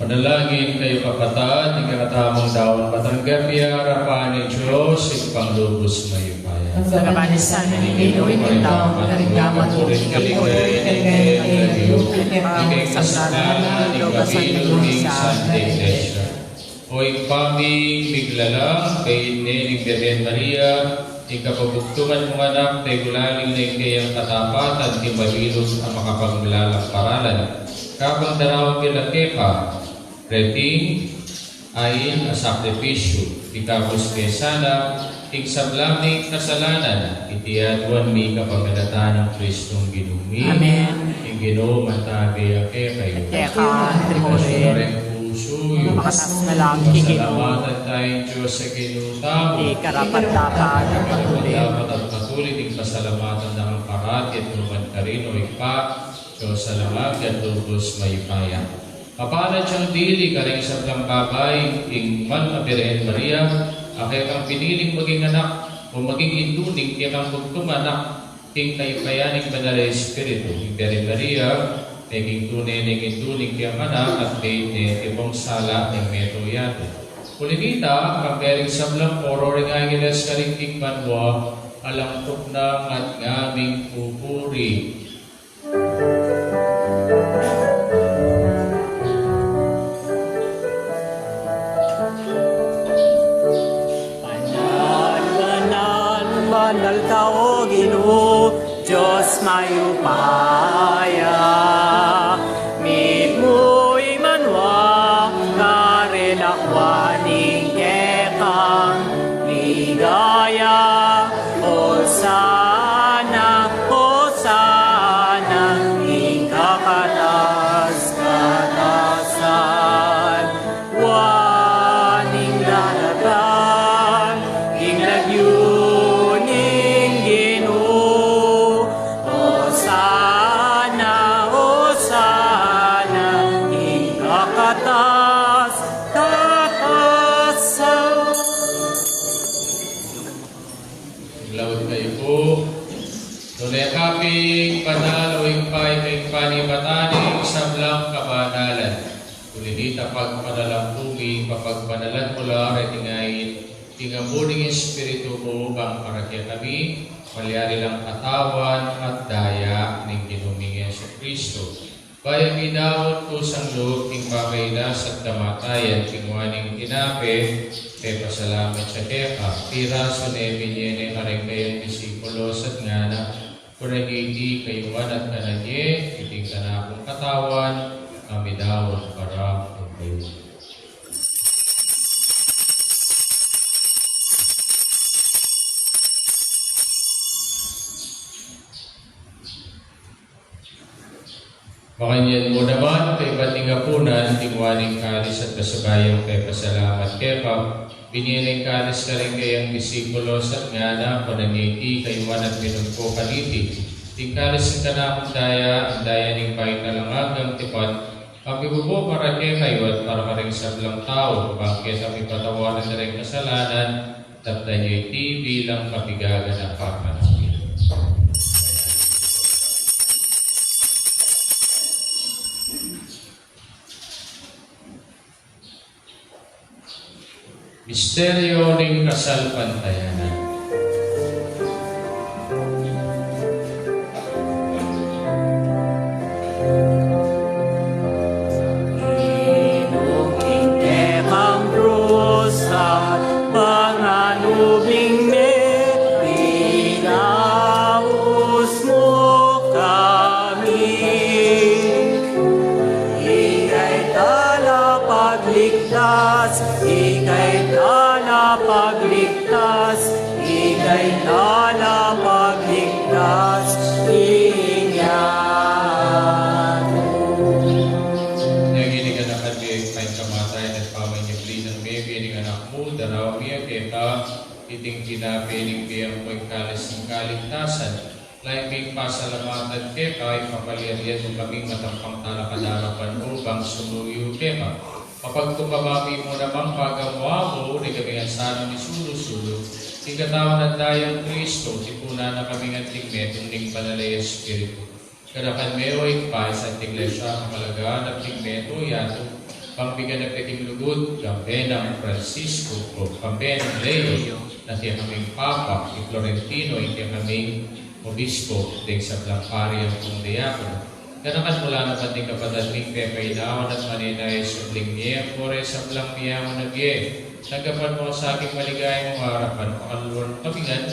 [SPEAKER 2] Panalangin kayo kapatid, ikatamang daon matanggap harapan ni Diyos, ipanglubos mayupaya.
[SPEAKER 1] Ang babanisan ni Pinoy ng taong karikaman mo, ikapoy, ikay-ikay,
[SPEAKER 2] ikay-kasalanan, ikapiluming Santa Iglesia. O ikpaming biglalang kay Nening Birhen Maria, ikapabugtungan mong anak, tayo gulaling na ikayang katapatan, di mabilog ang makapagmilalang paralan. Kapag darawang kilakepa, reting, ayin a sakripisyo, ikapos kay sana, iksablaming kasalanan, itiadwan mi kapagalataan ng Kristong Ginumi.
[SPEAKER 3] Amen.
[SPEAKER 2] Ginoo matagay ake kayo.
[SPEAKER 3] Teka, Trimoren.
[SPEAKER 2] Puso,
[SPEAKER 3] Makatas na lang, Ginoo.
[SPEAKER 2] Salamatan tayong Diyos sa ginutamo.
[SPEAKER 3] Di karapat-dapat ang patuloy.
[SPEAKER 2] Dapat at patuloy ting pasalamatan ng ang parati at tulungan ka rin o ipa. Diyos salamat at lubos mayupaya. Kapanan siyang dili ka rin sa babay, ing man Birhen Maria, Akay kang piniling maging anak o maging induning kaya kang pagtumanak ting kayo kayaning banal na Espiritu. Iberi Maria, naging tunay ng induning kaya anak at may ibang sala ng meto yato. Kulinita, kampering sablang oro ring angeles karingting banwa, alang tukna at ngaming pupuri.
[SPEAKER 3] Banal tao Ginoo, Diyos mayupaya. Mitmo'y manwa, karinakwaning kekang ligaya. Hosana, Hosana, ikakatas-katasan. Waning dalagan, inglagyuning Ginoo. Hosana, Hosana, ikakatas-katasan.
[SPEAKER 2] Lawad kayo po. Tunay kaping panaloing pay kay panibataning sablang kabanalan. Kulinita pagpanalampungi, papagpanalan mula retingayin, tingamuning Espiritu mo bang parakya kami, malyari lang katawan at daya ng Ginuming Yesu Kristo. Bayang inawat ko sang loob ting pakailas at damatayan, tingwaning tinape, kay pasalamat sa keka, tira sunebin yene kareng kayang disipulos at ngana, kuragiti kayuan at kanagye, iting kanakong katawan, kami dawat para kayo. Makanyan mo naman kay bating apunan, tingwaning kalis at kasabayang kay pasalamat kepa, biniling kalis ka rin kayang disipulos at ngana, panangiti, kayuan at pinagpo kaliti. Ting kalis ka na akong daya, ang daya ning paing nalangagang tipat, pagbibubo para kay kayo at para ka rin sablang tao, bakit ang ipatawanan na rin kasalanan, tapda niyo'y bilang kapigagan at parman. Misteryo ng kasalpantayanan.
[SPEAKER 3] Inuging kekang krus at panganubing me, pinaus mo kami. Ika'y tala pagligtas, ika'y tala pagligtas, ika'y tala pagligtas, inyan.
[SPEAKER 2] Naginig anak at biyay kain kamatayan at pamanyabli ng may biyaning anak mo, daraw miya keta, iting kinapiling biyang ko'y kalis ng kaligtasan. Laing bing pasalamatan keka, ipapaliyariyan mo kaming matampang talakadarapan mo, bang sumuyo keka. Kapag tumabami mo namang pagawa mo, di kami ang sana ni Sulu-Sulu, ikatawan at dayang Kristo, tipuna na kami ng tigmetong ning panalay Espiritu. Kadakan mewa ikpay sa iglesia ang malagaan at tigmeto yato, pangbigan na peking lugod, kambe ng Francisco o kambe ng Leo, na tiya kaming Papa, i Florentino, tiya kaming Obispo, ding sa Blampari ang kong diakono. Kanakan mula na pating kapadadling pepay naon at maninay sa bling niya, kore sa blang niya mo nagye. Nagapan mo sa aking maligayang mga harapan, pakaluluan kamingan,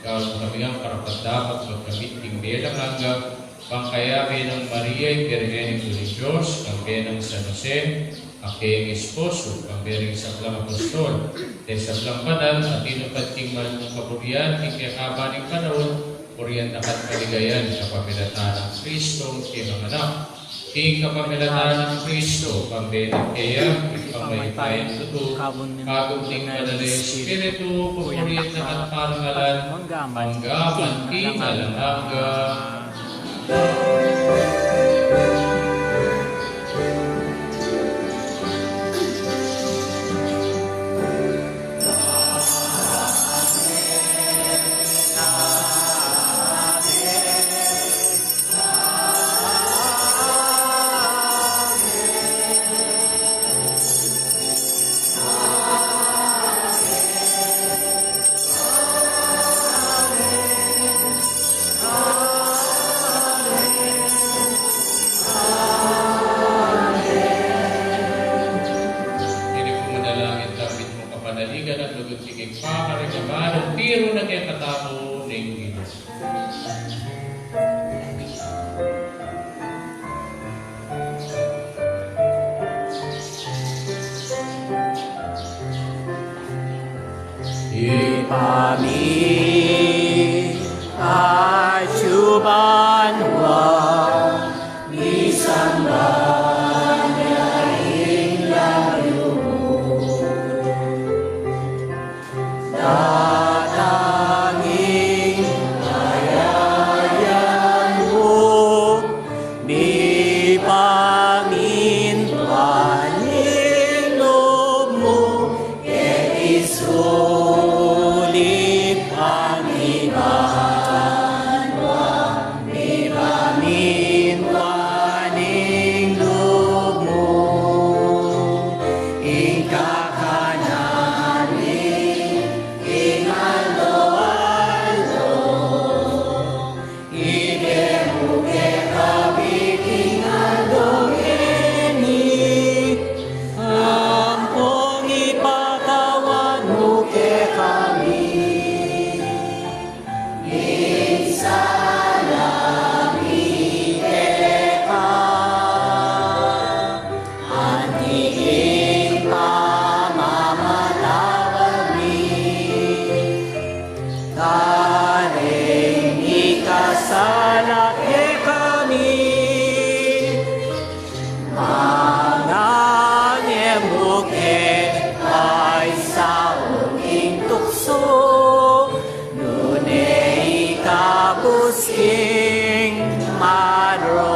[SPEAKER 2] gawin mo kamingan karapat dapat magkabiting belang hanggang pangkayabi ng Maria, Virgen ni Diyos, kambe ng San Jose, aking esposo, kambe rin sa blang apostol, sa blang banal, at inupating malong kaburian, ikakaba ng panahon, Kuriyan dapat kaligayan sa pamilatan ng Kristo, kiyang anak. King kapamilatan ng Kristo, pambelang kaya, pangmaypayan tuto, kagunting madali Espiritu, pupuriyan na at parangalan, manggaman, king alang pakaringaman, tiro na kaya katamo ng Ginoo.
[SPEAKER 3] Ipami asyuban wa isamba yaing layo datangin ayayan mo di pamintuanin loob mo kay isulit ang iban di pamintuanin loob mo ikakananin ingalo-alo iberuke kabiking alongeni ampong ipatawan mo ke kami insalami ka antingin pamamatawag ni taring ikasala ke kami mangangemuke ay sa uking tukso nunay kabusking maro.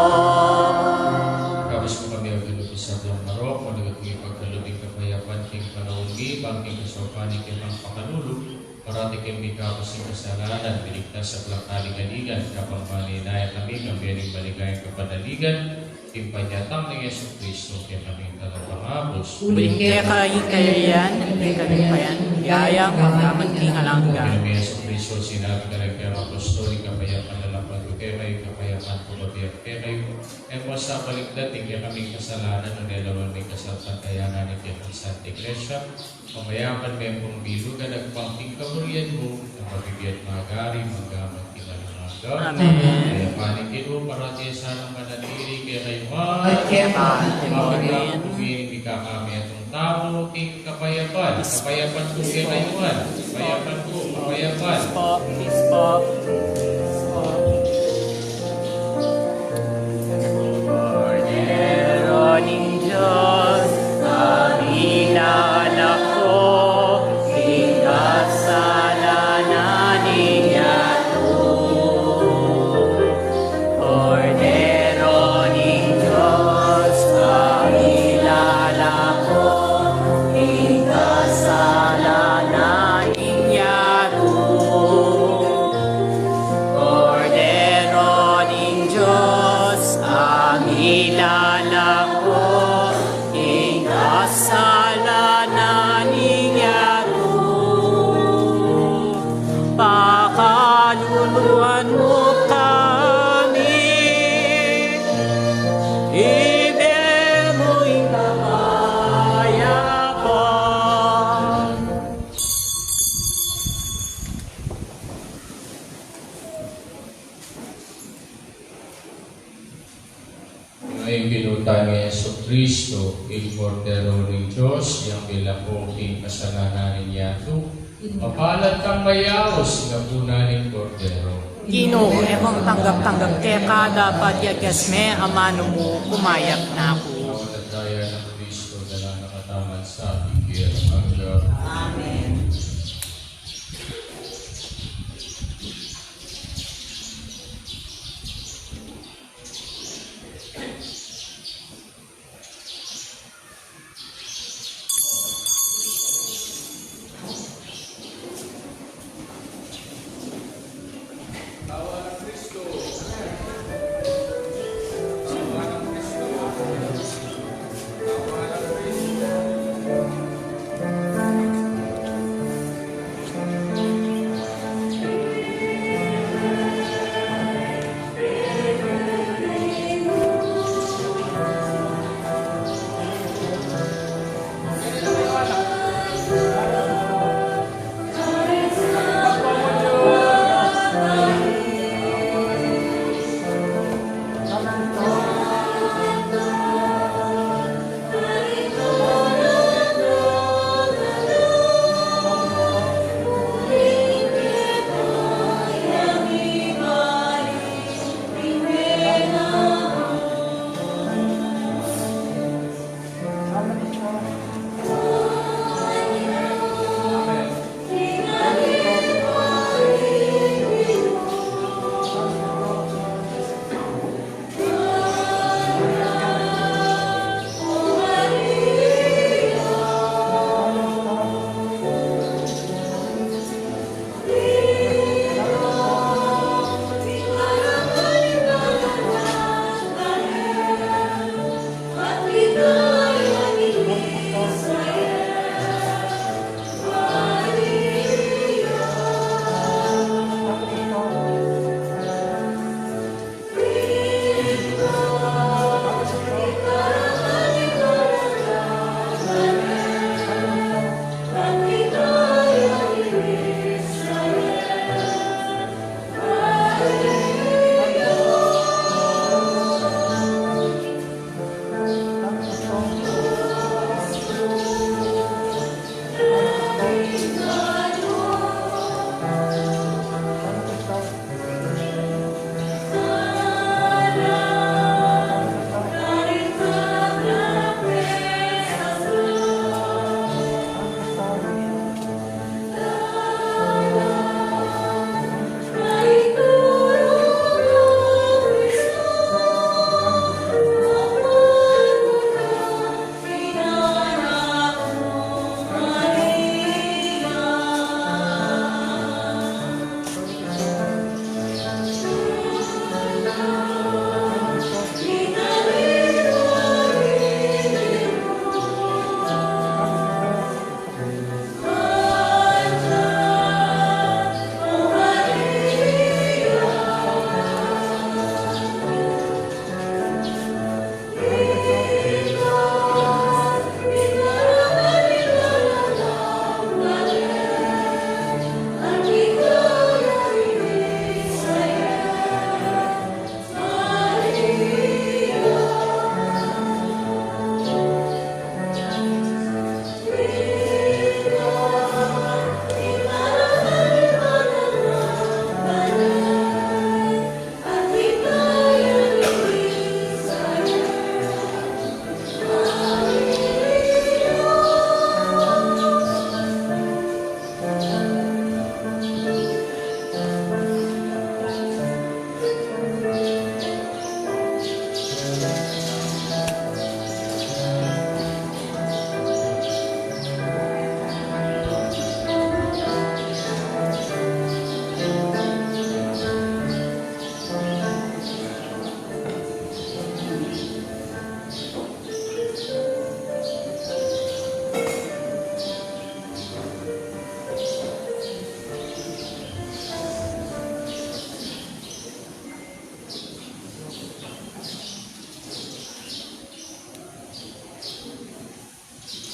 [SPEAKER 2] Kapos ko kami ang ginupi sa Blang Marok, manigat ko ipagkalubing kapayapan king panahon ni, bangking kasopanin king ang pakanulog, parati king may kapos ng kasalanan, biligtas sa Blang Kaligaligan, kapang paninaya kami, kambiyaning baligayang kapanaligan, king panyatang ng Yesu Cristo, kaya kami talapangabos.
[SPEAKER 3] Uling kaya kayan, hindi kami payan, yayang magkaman king alangga.
[SPEAKER 2] Kami Yesu Cristo, sinabi ka rin kaya apostoli, kapayapan na lang pagkukemay, kapayapan pumabiyak kemay, e mo sa baligdating kaya kaming kasalanan, o nilawan may kasalpan kaya nga ni kaya Santa Iglesia, pamayapan may pong bilugan, nagpangking kamurian mo, na mabibiyat magari, magaman tingalang agaw.
[SPEAKER 3] Amen.
[SPEAKER 2] Kaya panikin mo, parati sana mananili, kaya kayo
[SPEAKER 3] Amen.
[SPEAKER 2] hindi ka kami atong tao, king kapayapan, kapayapan ko kaya kayuan, kapayapan ko, kapayapan.
[SPEAKER 3] Peace po. Cordero ng Diyos, aming anak ko, ikasalanan niyato. Cordero ng Diyos, aming anak ko, ikasalanan niyato. Cordero ng Diyos, ang ilala ko, ikasalanan niyato. Pakaluluan mo kami, ibe mo'y kapayapan.
[SPEAKER 2] Ngayong binutan ni Yesu Cristo, il Cordero ng Diyos, yang bilakoking kasalanan niya ito, mapalat kang mayawos nga puna ng Cordero.
[SPEAKER 3] Ginoo, emong tanggap-tanggap kaya kada padyagas me, amano mo, kumayak na ako.
[SPEAKER 2] Awat at daya ng Cristo, dala nakataman sa bigyan hanggang.
[SPEAKER 3] Amen.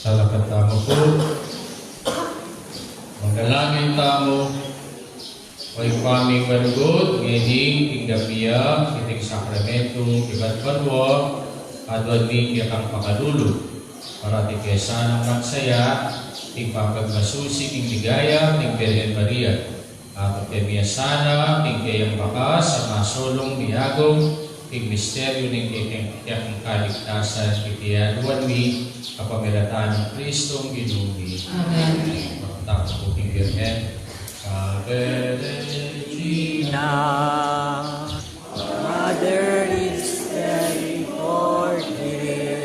[SPEAKER 2] Salamat tamo po. Mangalangin tamo. Ay paming barugod, ngayon, inggabiya, iting sakramento, iba't barwa, adwan di kang pakalulog. Para di kaya sanang magsaya, ting papagmasusi, ting ligaya, ting Birhen Maria. At kaya sana, ting kayang bakas, sa masolong biyagong, ting misteryo ng kayang kaligtasan, kitiyaduan mi, kapamilatan ng Kristong Ginumi.
[SPEAKER 1] Amen.
[SPEAKER 2] Tapos po ting Birhen. Ave Regina.
[SPEAKER 3] Mother is very forgive.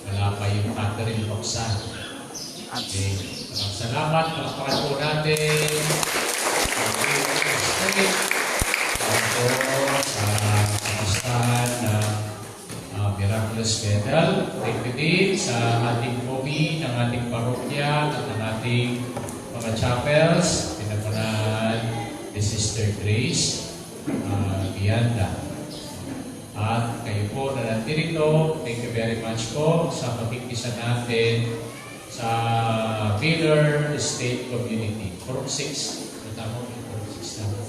[SPEAKER 5] Wala pa yung Catherine Roxanne. Okay. Salamat. Palakpakan po natin. Okay. Ito sa kamustahan ng Miraculous Pedal. Thank you din sa ating pomi, ng ating parokya, at ng ating mga chapels. Pinapanahan ni Sister Grace Vianda. At kayo po na nandirito, thank you very much po sa pagkikisa natin sa Pillar State Community. Purok 6. Tama po, Purok 6 na.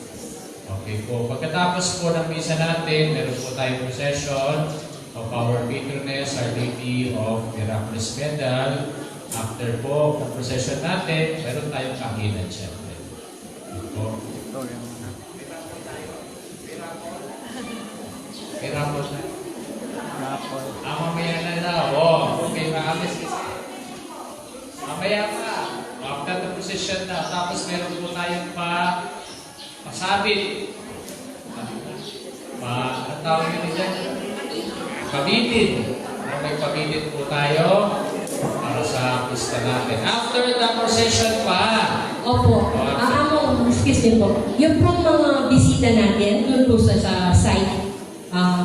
[SPEAKER 5] Okay po. Pagkatapos po ng misa natin, meron po tayong procession of our patroness, Our Lady of Miraculous Pedal. After po ng procession natin, meron tayong kahinan syempre. Okay po. May rapor na.
[SPEAKER 3] Rapor.
[SPEAKER 5] Mamaya na na. Oh, okay, maalis kasi. Mamaya pa. After the procession na. Tapos meron po tayong pasabit. Ang tawag yun dyan? Pabitin. May pabitin po tayo para sa pista natin. After the procession pa.
[SPEAKER 7] Opo. Excuse me po. Yung pong mga bisita natin, doon po sa site,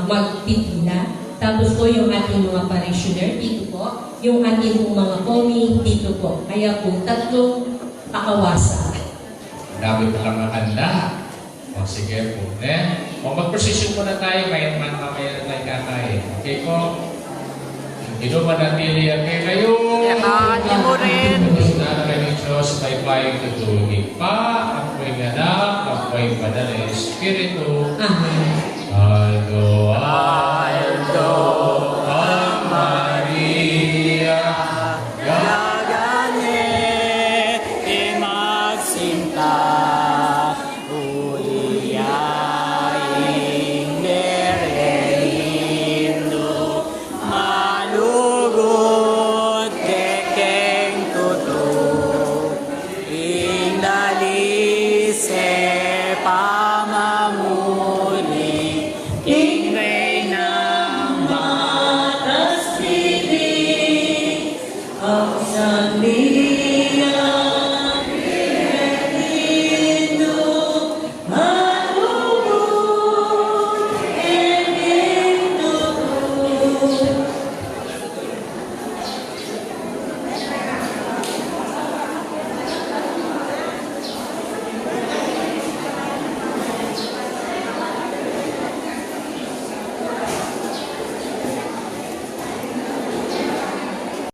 [SPEAKER 7] magpipila. Tapos po yung ating mga parishioner, dito po. Yung ating mga komi, dito po. Kaya po, tatlong pakawasa.
[SPEAKER 5] Dami pa lang ang handa. O sige po. O mag-procession muna tayo. Mamaya na tayo kakain. Okay po? Hindi naman natili ang kayo.
[SPEAKER 3] Yakati mo rin.
[SPEAKER 5] Gusto kayo ng Diyos, bye-bye tutulog pa. Ako'y ganak, ako'y padala Espiritu.
[SPEAKER 7] Amen.
[SPEAKER 5] Aloha.